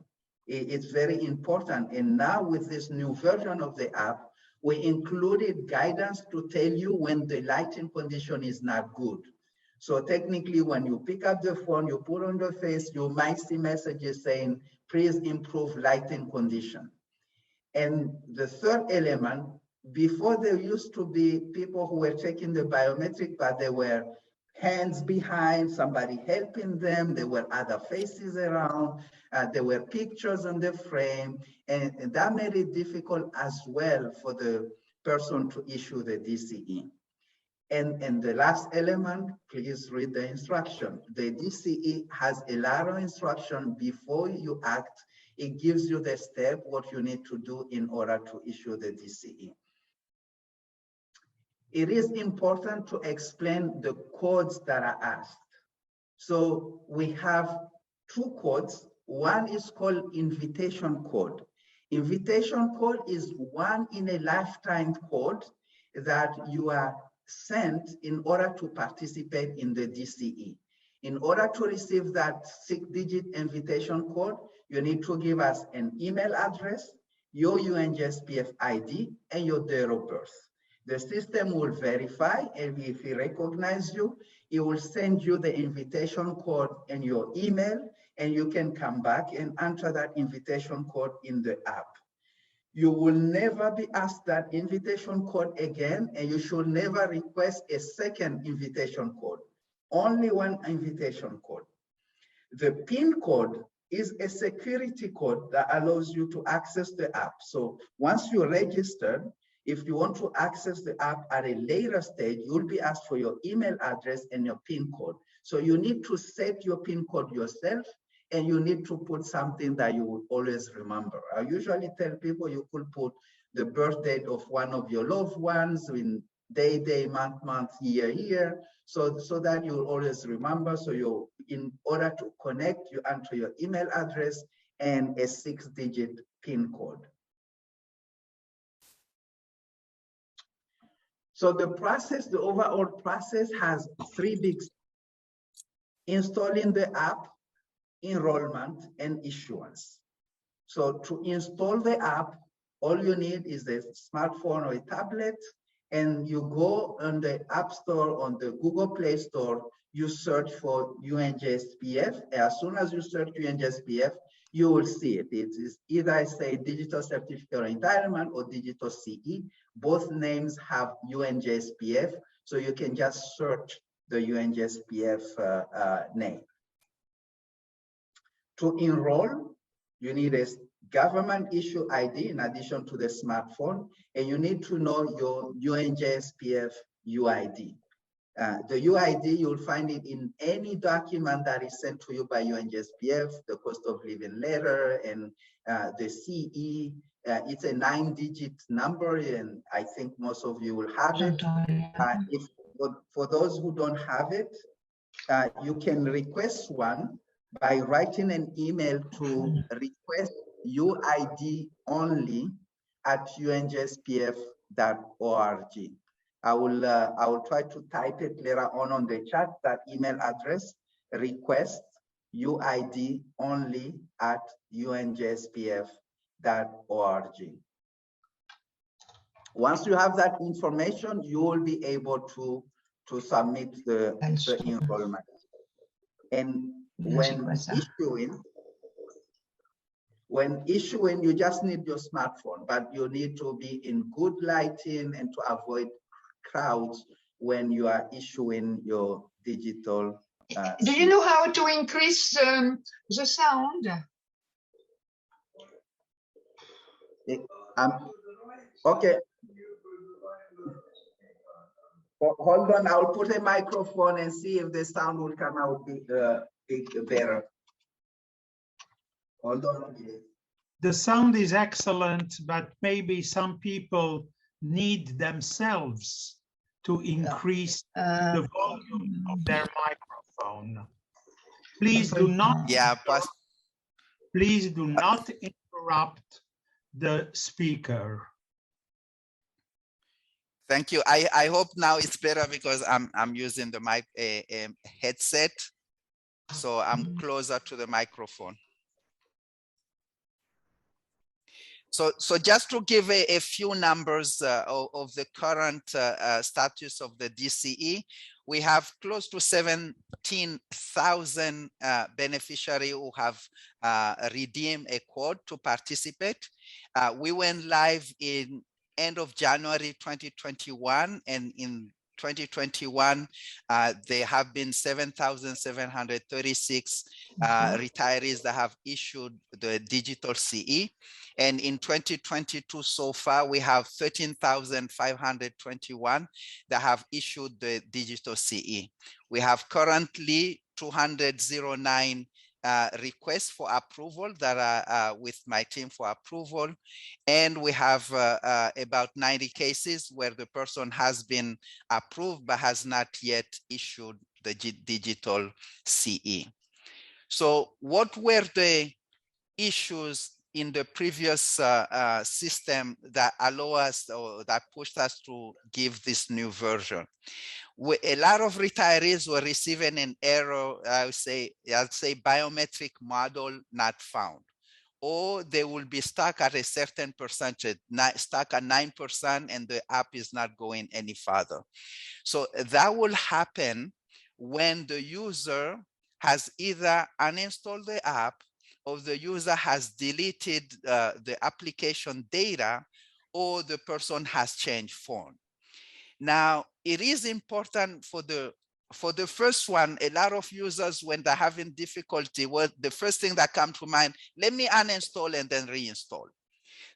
it's very important. And now with this new version of the app, we included guidance to tell you when the lighting condition is not good. So technically, when you pick up the phone, you put on the face, you might see messages saying, please improve lighting condition. And the third element, before there used to be people who were checking the biometric, but there were hands behind, somebody helping them, there were other faces around, there were pictures on the frame, and that made it difficult as well for the person to issue the DCE. And the last element, please read the instruction. The DCE has a lot of instruction before you act. It gives you the step, what you need to do in order to issue the DCE. It is important to explain the codes that are asked. So we have two codes. One is called invitation code. Invitation code is one in a lifetime code that you are sent in order to participate in the DCE. In order to receive that 6-digit invitation code, you need to give us an email address, your UNJSPF ID, and your date of birth. The system will verify, and if it recognizes you, it will send you the invitation code in your email, and you can come back and enter that invitation code in the app. You will never be asked that invitation code again, and you should never request a second invitation code. Only one invitation code. The PIN code is a security code that allows you to access the app. So once you're registered, if you want to access the app at a later stage, you'll be asked for your email address and your PIN code. So you need to set your PIN code yourself, and you need to put something that you will always remember. I usually tell people you could put the birth date of one of your loved ones in day, month, year, so that you'll always remember. So you, in order to connect, you enter your email address and a 6-digit PIN code. So the process, the overall process has 3 big steps: installing the app, enrollment, and issuance. So to install the app, all you need is a smartphone or a tablet, and you go on the App Store, on the Google Play Store, you search for UNJSPF. As soon as you search UNJSPF, you will see it. It is either say Digital Certificate of Entitlement or Digital CE. Both names have UNJSPF, so you can just search the UNJSPF name. To enroll, you need a government issue ID in addition to the smartphone, and you need to know your UNJSPF UID. The UID, you'll find it in any document that is sent to you by UNJSPF, the cost of living letter, and the CE. It's a 9-digit number, and I think most of you will have it. For those who don't have it, you can request one by writing an email to request UID only at unjspf.org. I will try to type it later on the chat, that email address, request UID only at unjspf.org. Once you have that information, you will be able to submit the enrollment. And when issuing, you just need your smartphone, but you need to be in good lighting and to avoid crowds when you are issuing your digital. Do you know how to increase the sound? Okay. Hold on, I'll put a microphone and see if the sound will come out better. Hold on, please. The sound is excellent, but maybe some people need themselves to increase the volume of their microphone. Please do not. Please do not interrupt the speaker. Thank you. I hope now it's better because I'm using the mic headset, so I'm closer to the microphone. So just to give a few numbers of the current status of the DCE, we have close to 17,000 beneficiaries who have redeemed a code to participate. We went live in end of January 2021, and in 2021, there have been 7,736 retirees that have issued the digital CE. And in 2022 so far, we have 13,521 that have issued the digital CE. We have currently 209 requests for approval that are with my team for approval. And we have about 90 cases where the person has been approved but has not yet issued the digital CE. So what were the issues in the previous system that allow us or that pushed us to give this new version. A lot of retirees were receiving an error, I'll say biometric model not found, or they will be stuck at a certain percentage, stuck at 9%, and the app is not going any further. So that will happen when the user has either uninstalled the app or the user has deleted the application data, or the person has changed phone. Now, it is important for the first one. A lot of users, when they're having difficulty, well, the first thing that comes to mind, let me uninstall and then reinstall.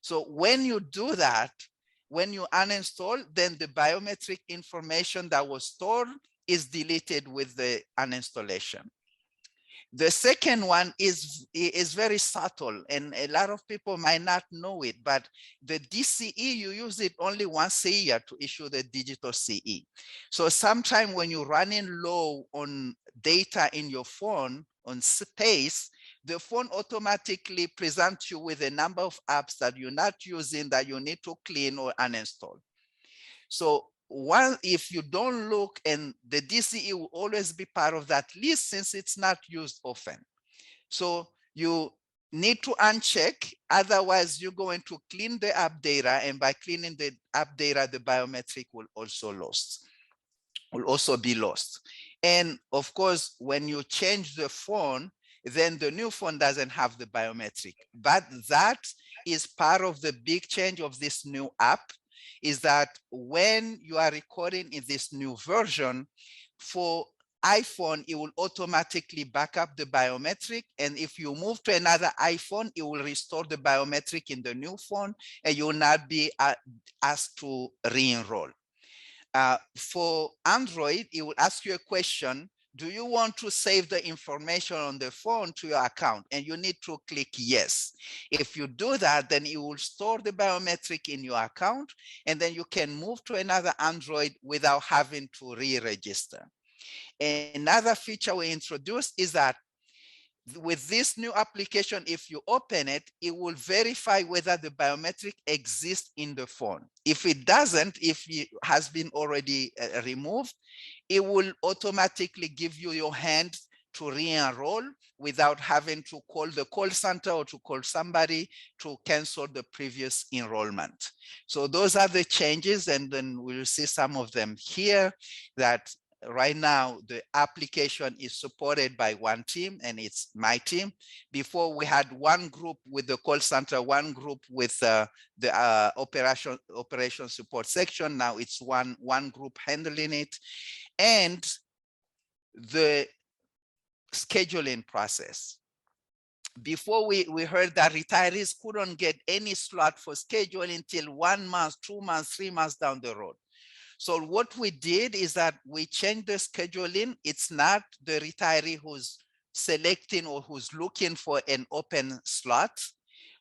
So when you do that, when you uninstall, then the biometric information that was stored is deleted with the uninstallation. The second one is very subtle, and a lot of people might not know it, but the DCE, you use it only once a year to issue the digital CE. So sometime when you're running low on data in your phone, on space, the phone automatically presents you with a number of apps that you're not using that you need to clean or uninstall. So if you don't look, and the DCE will always be part of that list since it's not used often. So you need to uncheck, otherwise you're going to clean the app data, and by cleaning the app data, the biometric will also be lost. And of course, when you change the phone, then the new phone doesn't have the biometric. But that is part of the big change of this new app, is that when you are recording in this new version, for iPhone, it will automatically back up the biometric. And if you move to another iPhone, it will restore the biometric in the new phone, and you will not be asked to re-enroll. For Android, it will ask you a question. Do you want to save the information on the phone to your account? And you need to click yes. If you do that, then it will store the biometric in your account, and then you can move to another Android without having to re-register. Another feature we introduced is that with this new application, if you open it, it will verify whether the biometric exists in the phone. If it doesn't, if it has been already removed, it will automatically give you your hand to re-enroll without having to call the call center or to call somebody to cancel the previous enrollment. So those are the changes, and then we'll see some of them here. That right now the application is supported by one team, and it's my team. Before, we had one group with the call center, one group with the operation support section. Now it's one group handling it. And the scheduling process. Before, we heard that retirees couldn't get any slot for scheduling until 1 month, 2 months, 3 months down the road. So what we did is that we changed the scheduling. It's not the retiree who's selecting or who's looking for an open slot.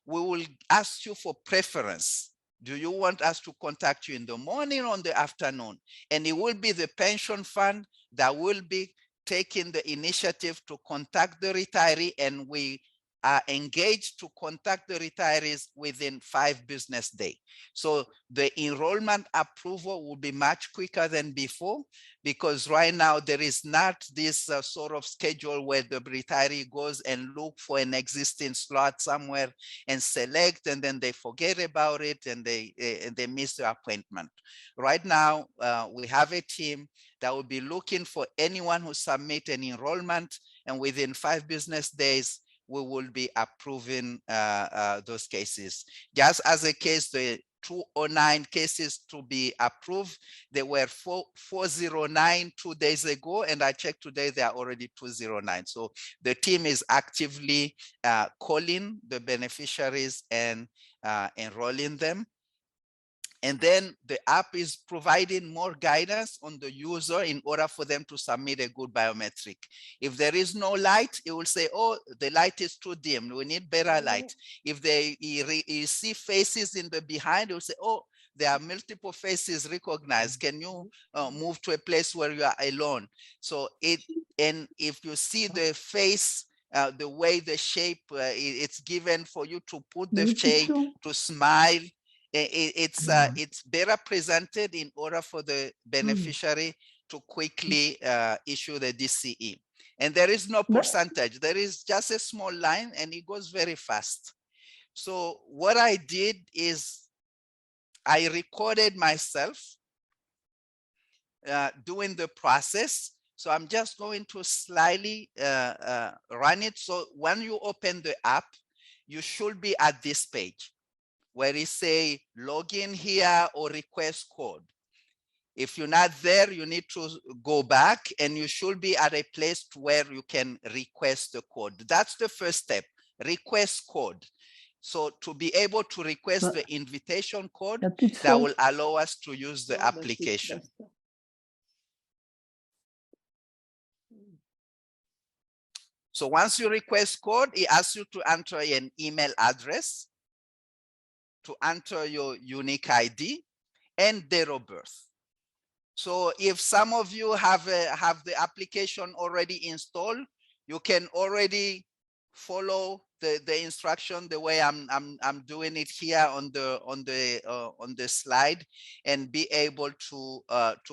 We will ask you for preference. Do you want us to contact you in the morning or in the afternoon? And it will be the pension fund that will be taking the initiative to contact the retiree, and we are engaged to contact the retirees within 5 business days. So the enrollment approval will be much quicker than before, because right now there is not this sort of schedule where the retiree goes and look for an existing slot somewhere and select, and then they forget about it and they miss the appointment. Right now, we have a team that will be looking for anyone who submit an enrollment, and within 5 business days, we will be approving those cases. Just as a case, the 209 cases to be approved, there were 409 2 days ago, and I checked today, they are already 209. So the team is actively calling the beneficiaries and enrolling them. And then the app is providing more guidance on the user in order for them to submit a good biometric. If there is no light, it will say, oh, the light is too dim, we need better light. If you see faces in the behind, it will say, oh, there are multiple faces recognized. Can you move to a place where you are alone? So and if you see the face the way the shape it's given for you to put the shape, to smile. It's better presented in order for the beneficiary to quickly issue the DCE. And there is no percentage. There is just a small line and it goes very fast. So what I did is I recorded myself doing the process. So I'm just going to slightly run it. So when you open the app, you should be at this page where it say login here or request code. If you're not there, you need to go back and you should be at a place where you can request the code. That's the first step, request code. So to be able to request the invitation code, that will allow us to use the application. So once you request code, it asks you to enter an email address, to enter your unique ID and date of birth. So if some of you have the application already installed, you can already follow the instruction the way I'm doing it here on the slide and be able to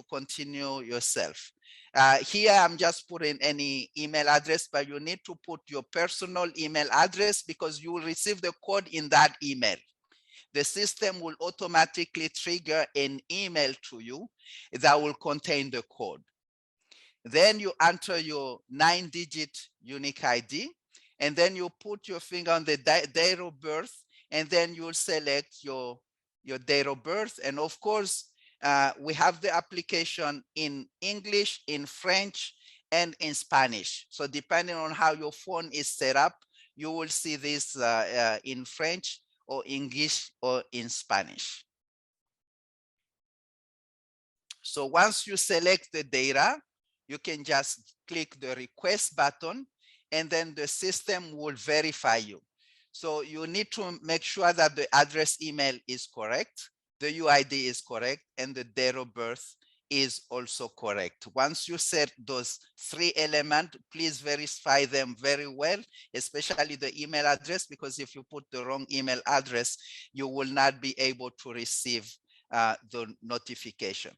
continue yourself. Here I'm just putting any email address, but you need to put your personal email address because you will receive the code in that email. The system will automatically trigger an email to you that will contain the code. Then you enter your 9-digit unique ID, and then you put your finger on the date of birth, and then you'll select your date of birth. And of course, we have the application in English, in French, and in Spanish. So depending on how your phone is set up, you will see this in French or English or in Spanish. So once you select the data, you can just click the request button and then the system will verify you. So you need to make sure that the address email is correct, the UID is correct, and the date of birth is also correct. Once you set those 3 elements, please verify them very well, especially the email address, because if you put the wrong email address, you will not be able to receive the notification.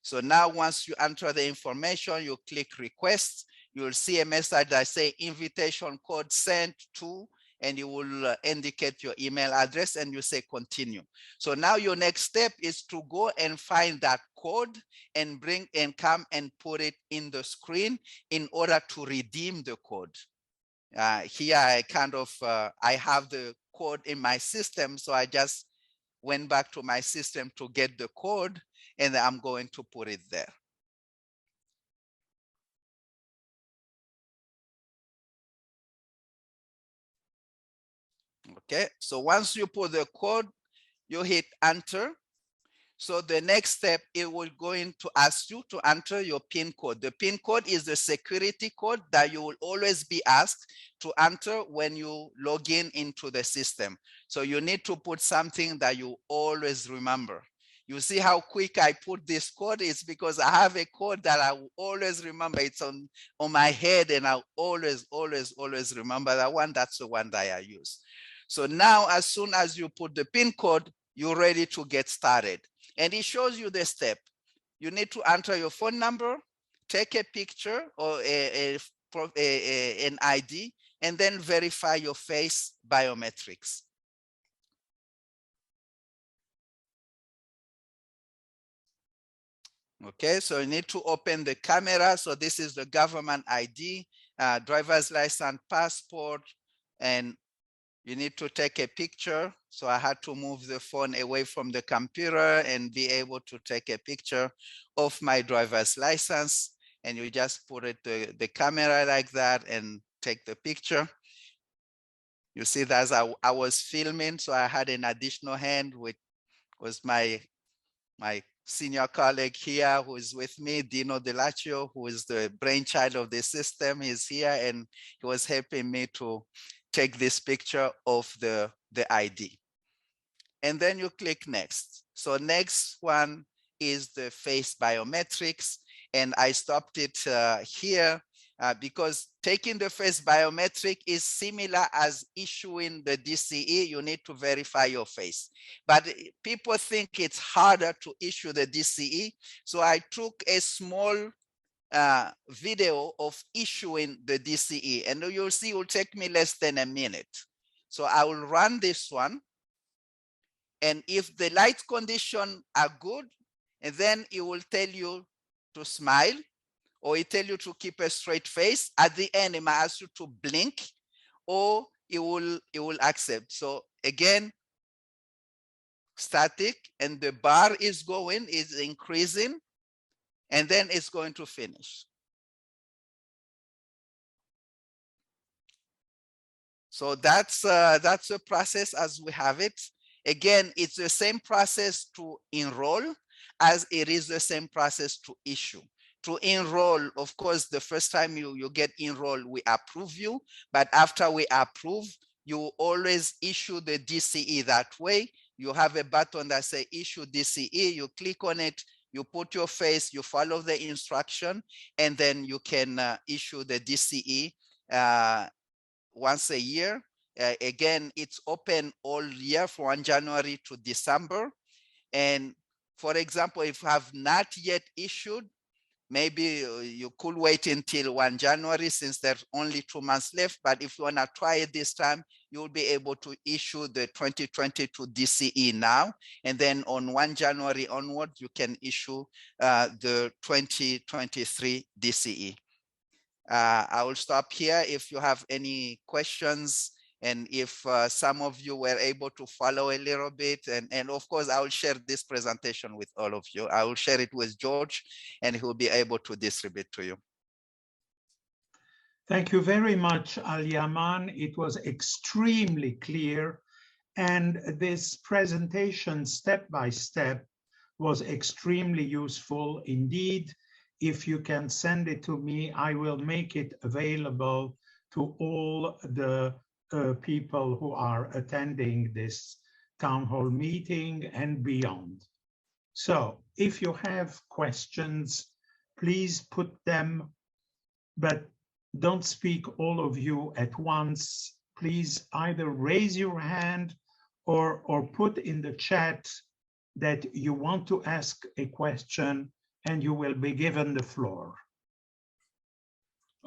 So now once you enter the information, you click request, you will see a message that says invitation code sent to, and you will indicate your email address and you say continue. So now your next step is to go and find that code and come and put it in the screen in order to redeem the code. Here I I have the code in my system, so I just went back to my system to get the code and I'm going to put it there. Okay, so once you put the code, you hit enter. So the next step, it will going to ask you to enter your PIN code. The PIN code is the security code that you will always be asked to enter when you log in into the system. So you need to put something that you always remember. You see how quick I put this code is because I have a code that I will always remember. It's on my head and I always remember that one. That's the one that I use. So now as soon as you put the PIN code, you're ready to get started. And it shows you the step. You need to enter your phone number, take a picture or an ID, and then verify your face biometrics. Okay, so you need to open the camera. So this is the government ID, driver's license, passport, and you need to take a picture. So I had to move the phone away from the computer and be able to take a picture of my driver's license. And you just put it the camera like that and take the picture. You see that I was filming, so I had an additional hand, which was my senior colleague here who is with me, Dino Delaccio, who is the brainchild of the system. He's here and he was helping me to take this picture of the ID. And then you click next. So next one is the face biometrics. And I stopped it here because taking the face biometric is similar as issuing the DCE. You need to verify your face, but people think it's harder to issue the DCE. So I took a small video of issuing the DCE, and you'll see it will take me less than a minute. So I will run this one, and if the light conditions are good, and then it will tell you to smile, or it tell you to keep a straight face. At the end, it might ask you to blink, or it will accept. So again, static, and the bar is increasing, and then it's going to finish. So that's a process as we have it. Again, it's the same process to enroll as it is the same process to issue. To enroll, of course, the first time you get enrolled, we approve you, but after we approve, you always issue the DCE that way. You have a button that says issue DCE, you click on it, you put your face, you follow the instruction, and then you can issue the DCE once a year. Again, it's open all year from 1 January to December. And for example, if you have not yet issued, maybe you could wait until 1 January since there's only 2 months left. But if you want to try it this time, you'll be able to issue the 2022 DCE now. And then on 1 January onward, you can issue the 2023 DCE. I will stop here if you have any questions, and if some of you were able to follow a little bit, and of course I will share this presentation with all of you. I will share it with George, and he will be able to distribute to you. Thank you very much, Aliamane. It was extremely clear, and this presentation step by step was extremely useful indeed. If you can send it to me, I will make it available to all the people who are attending this town hall meeting and beyond. So if you have questions, please put them, but don't speak all of you at once. Please either raise your hand or put in the chat that you want to ask a question, and you will be given the floor.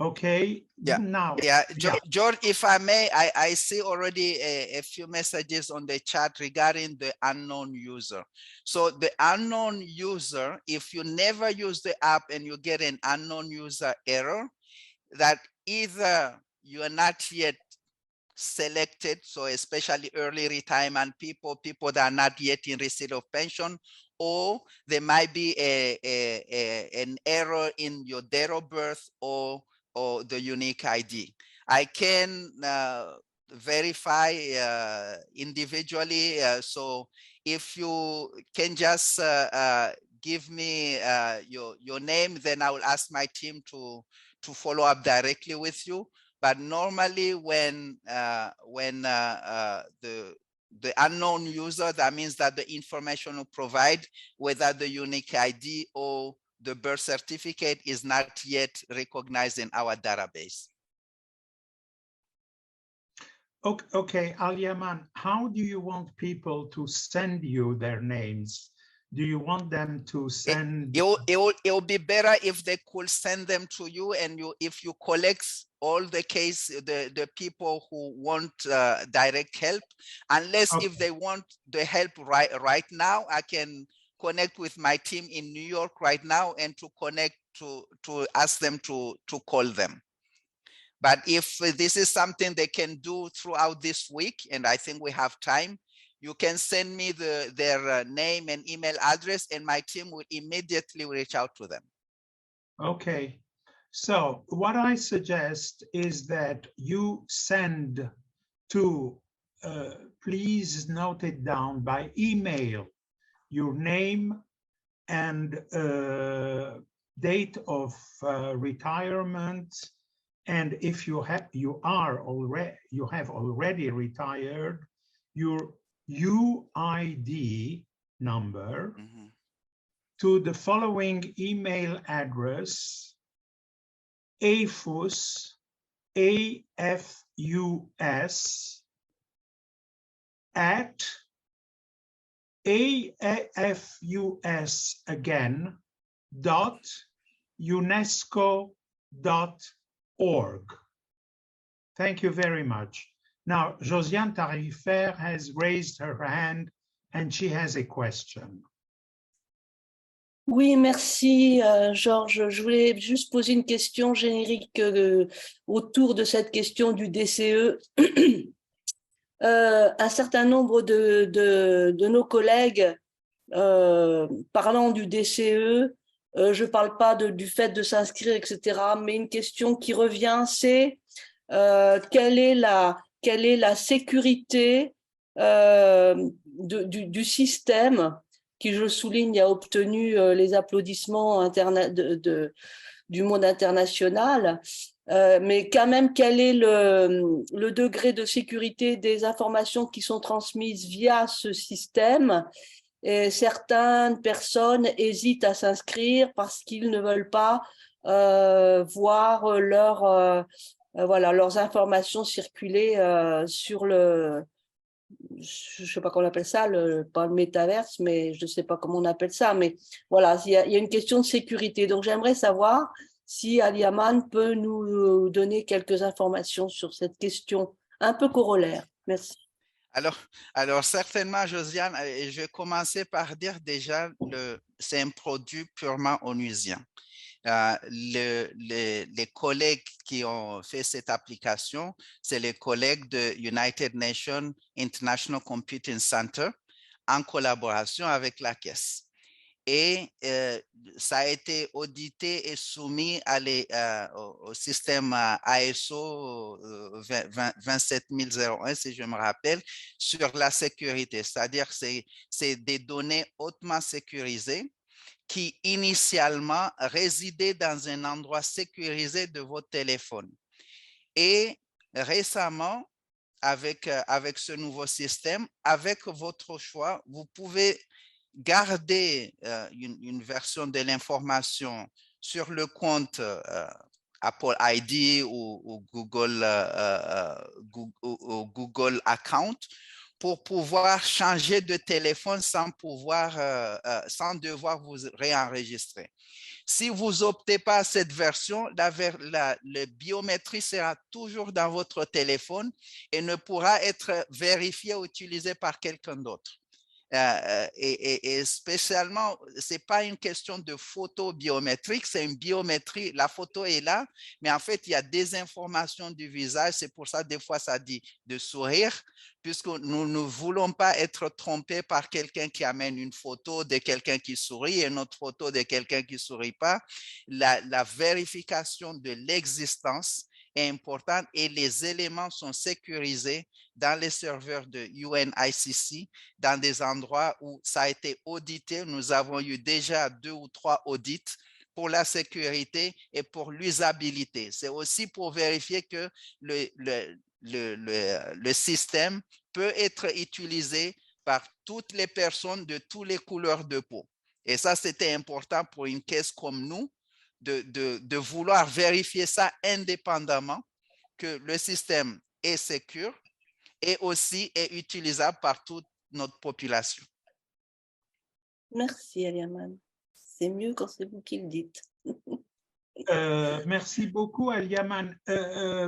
Okay. Yeah. Now. Yeah. George, if I may, I see already a few messages on the chat regarding the unknown user. So the unknown user, if you never use the app and you get an unknown user error, that either you are not yet selected, so especially early retirement people that are not yet in receipt of pension, or there might be an error in your date of birth or the unique ID. I can verify individually. So if you can just give me your name, then I will ask my team to follow up directly with you. But normally when the unknown user, that means that the information you provide, whether the unique ID or the birth certificate, is not yet recognized in our database. Okay, Aliamane, how do you want people to send you their names? Do you want them to send? It will be better if they could send them to you, and if you collect all the case, the people who want direct help, unless if they want the help right now, I can connect with my team in New York right now and to connect to ask them to call them. But if this is something they can do throughout this week, and I think we have time, you can send me their name and email address, and my team will immediately reach out to them. Okay. So what I suggest is that you send to, please note it down by email, your name and date of retirement, and if you have already retired, your UID number to the following email address, AFUS, AFUS, at AFUS again, .unesco.org. Thank you very much. Now, Josiane Tarifer has raised her hand and she has a question. Oui, merci Georges. Je voulais juste poser une question générique autour de cette question du DCE. Un certain nombre de nos collègues parlant du DCE, je ne parle pas du fait de s'inscrire, etc., mais une question qui revient, c'est quelle est la sécurité du système qui, je le souligne, a obtenu les applaudissements du monde international, mais quand même, quel est le degré de sécurité des informations qui sont transmises via ce système? Et certaines personnes hésitent à s'inscrire parce qu'ils ne veulent pas voir leurs informations circuler sur le, je ne sais pas comment on appelle ça, pas le métaverse, mais je ne sais pas comment on appelle ça, mais voilà, il y a une question de sécurité. Donc, j'aimerais savoir si Aliamane peut nous donner quelques informations sur cette question un peu corollaire. Merci. Alors certainement, Josiane, je vais commencer par dire déjà, c'est un produit purement onusien. Les collègues qui ont fait cette application, c'est les collègues de United Nations International Computing Center en collaboration avec la Caisse. Et ça a été audité et soumis au système ISO 27001, si je me rappelle, sur la sécurité. C'est-à-dire que c'est des données hautement sécurisées qui initialement résidaient dans un endroit sécurisé de votre téléphone. Et récemment, avec ce nouveau système, avec votre choix, vous pouvez garder une version de l'information sur le compte Apple ID ou Google Account pour pouvoir changer de téléphone sans devoir vous réenregistrer. Si vous optez pas cette version, la biométrie sera toujours dans votre téléphone et ne pourra être vérifiée ou utilisée par quelqu'un d'autre. Et spécialement, ce n'est pas une question de photo biométrique, c'est une biométrie. La photo est là, mais en fait, il y a des informations du visage. C'est pour ça, des fois, ça dit de sourire, puisque nous ne voulons pas être trompés par quelqu'un qui amène une photo de quelqu'un qui sourit et une autre photo de quelqu'un qui ne sourit pas. La vérification de l'existence est importante et les éléments sont sécurisés dans les serveurs de UNICC, dans des endroits où ça a été audité. Nous avons eu déjà 2 ou 3 audits pour la sécurité et pour l'usabilité. C'est aussi pour vérifier que le système peut être utilisé par toutes les personnes de toutes les couleurs de peau. Et ça, c'était important pour une caisse comme nous, de vouloir vérifier ça indépendamment, que le système est sécure et aussi est utilisable par toute notre population. Merci, Aliamane. C'est mieux quand c'est vous qui le dites. Merci beaucoup, Aliamane.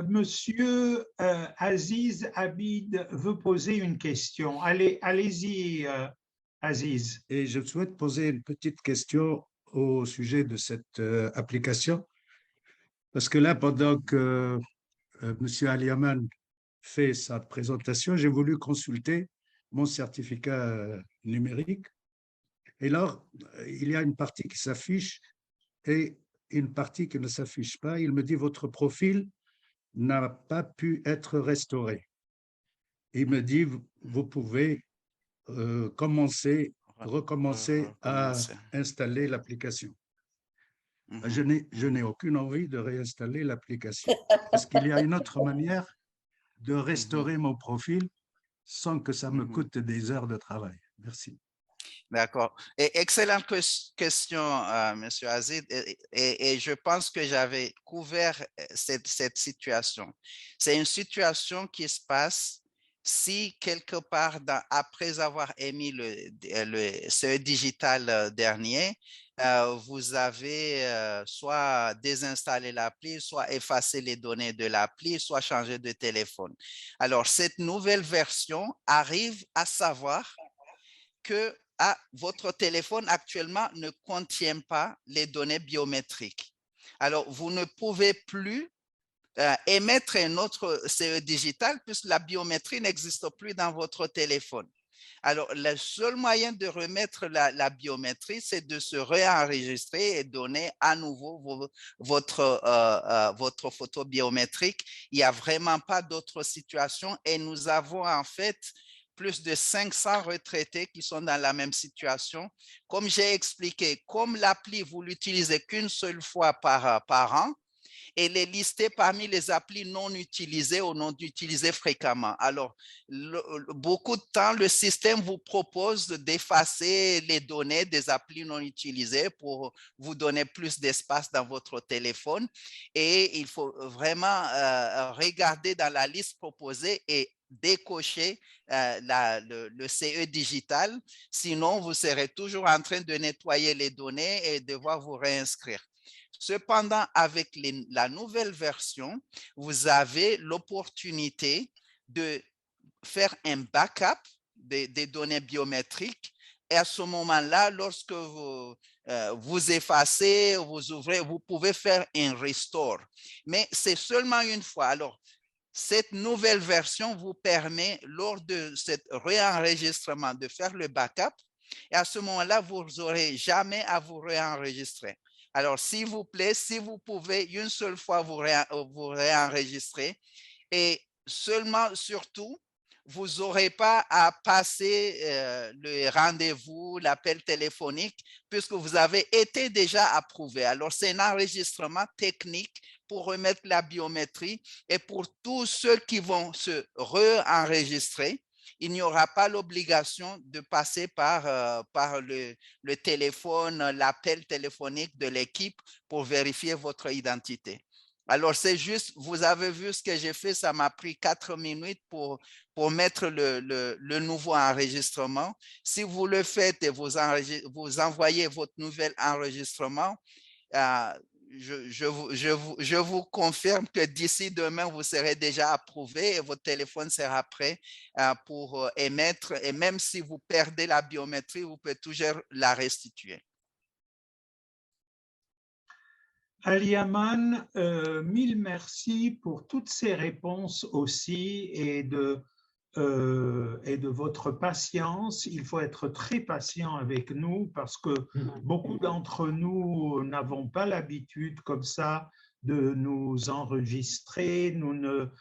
Monsieur Aziz Abid veut poser une question. Allez-y, Aziz. Et je souhaite poser une petite question au sujet de cette application. Parce que là, pendant que monsieur Aliamane fait sa présentation, j'ai voulu consulter mon certificat numérique. Et là, il y a une partie qui s'affiche et une partie qui ne s'affiche pas. Il me dit, votre profil n'a pas pu être restauré. Il me dit, vous pouvez recommencer à installer l'application. Je n'ai aucune envie de réinstaller l'application parce qu'il y a une autre manière de restaurer mon profil sans que ça me coûte des heures de travail. Merci. D'accord. Excellente question, Monsieur Azid. Et je pense que j'avais couvert cette situation. C'est une situation qui se passe si quelque part, après avoir émis le CE digital dernier, vous avez soit désinstallé l'appli, soit effacé les données de l'appli, soit changé de téléphone. Alors, cette nouvelle version arrive à savoir que votre téléphone actuellement ne contient pas les données biométriques. Alors, vous ne pouvez plus émettre un autre CE digital puisque la biométrie n'existe plus dans votre téléphone. Alors, le seul moyen de remettre la biométrie, c'est de se réenregistrer et donner à nouveau votre photo biométrique. Il n'y a vraiment pas d'autre situation et nous avons en fait plus de 500 retraités qui sont dans la même situation. Comme j'ai expliqué, comme l'appli, vous l'utilisez qu'une seule fois par an, elle est listée parmi les applis non utilisées ou non utilisées fréquemment. Alors, beaucoup de temps, le système vous propose d'effacer les données des applis non utilisées pour vous donner plus d'espace dans votre téléphone. Et il faut vraiment regarder dans la liste proposée et décocher le CE digital. Sinon, vous serez toujours en train de nettoyer les données et devoir vous réinscrire. Cependant, avec la nouvelle version, vous avez l'opportunité de faire un backup des données biométriques. Et à ce moment-là, lorsque vous effacez, vous ouvrez, vous pouvez faire un restore. Mais c'est seulement une fois. Alors, cette nouvelle version vous permet, lors de cet réenregistrement, de faire le backup. Et à ce moment-là, vous n'aurez jamais à vous réenregistrer. Alors, s'il vous plaît, si vous pouvez une seule fois vous réenregistrer et seulement, surtout, vous n'aurez pas à passer le rendez-vous, l'appel téléphonique, puisque vous avez été déjà approuvé. Alors, c'est un enregistrement technique pour remettre la biométrie et pour tous ceux qui vont se réenregistrer, il n'y aura pas l'obligation de passer par le téléphone, l'appel téléphonique de l'équipe pour vérifier votre identité. Alors, c'est juste, vous avez vu ce que j'ai fait, ça m'a pris 4 minutes pour mettre le nouveau enregistrement. Si vous le faites et vous envoyez votre nouvel enregistrement, je vous confirme que d'ici demain, vous serez déjà approuvé et votre téléphone sera prêt pour émettre. Et même si vous perdez la biométrie, vous pouvez toujours la restituer. Aliamane, mille merci pour toutes ces réponses aussi et de votre patience. Il faut être très patient avec nous parce que beaucoup d'entre nous n'avons pas l'habitude comme ça de nous enregistrer. Nous ne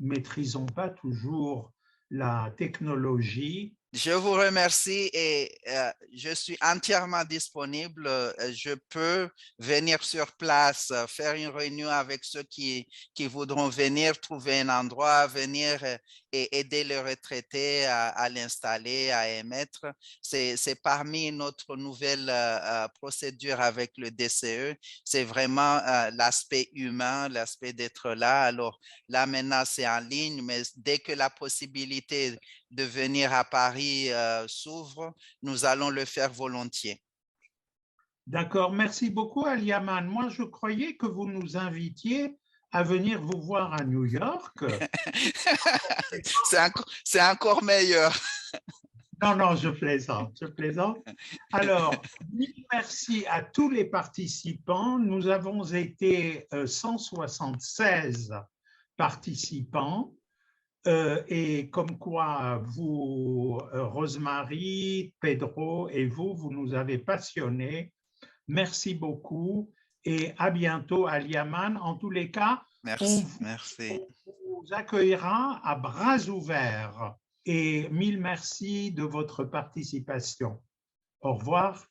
maîtrisons pas toujours la technologie. Je vous remercie et je suis entièrement disponible. Je peux venir sur place, faire une réunion avec ceux qui voudront venir, trouver un endroit, venir et aider les retraités à l'installer, à émettre. C'est parmi notre nouvelle procédure avec le DCE. C'est vraiment l'aspect humain, l'aspect d'être là. Alors là, maintenant, c'est en ligne, mais dès que la possibilité de venir à Paris s'ouvre, nous allons le faire volontiers. D'accord, merci beaucoup Aliamane. Moi, je croyais que vous nous invitiez à venir vous voir à New York. C'est encore meilleur. Non, je plaisante, je plaisante. Alors, merci à tous les participants. Nous avons été 176 participants. Et comme quoi vous, Rosemarie, Pedro et vous nous avez passionnés. Merci beaucoup et à bientôt Aliamane. En tous les cas, merci, on vous accueillera à bras ouverts et mille merci de votre participation. Au revoir.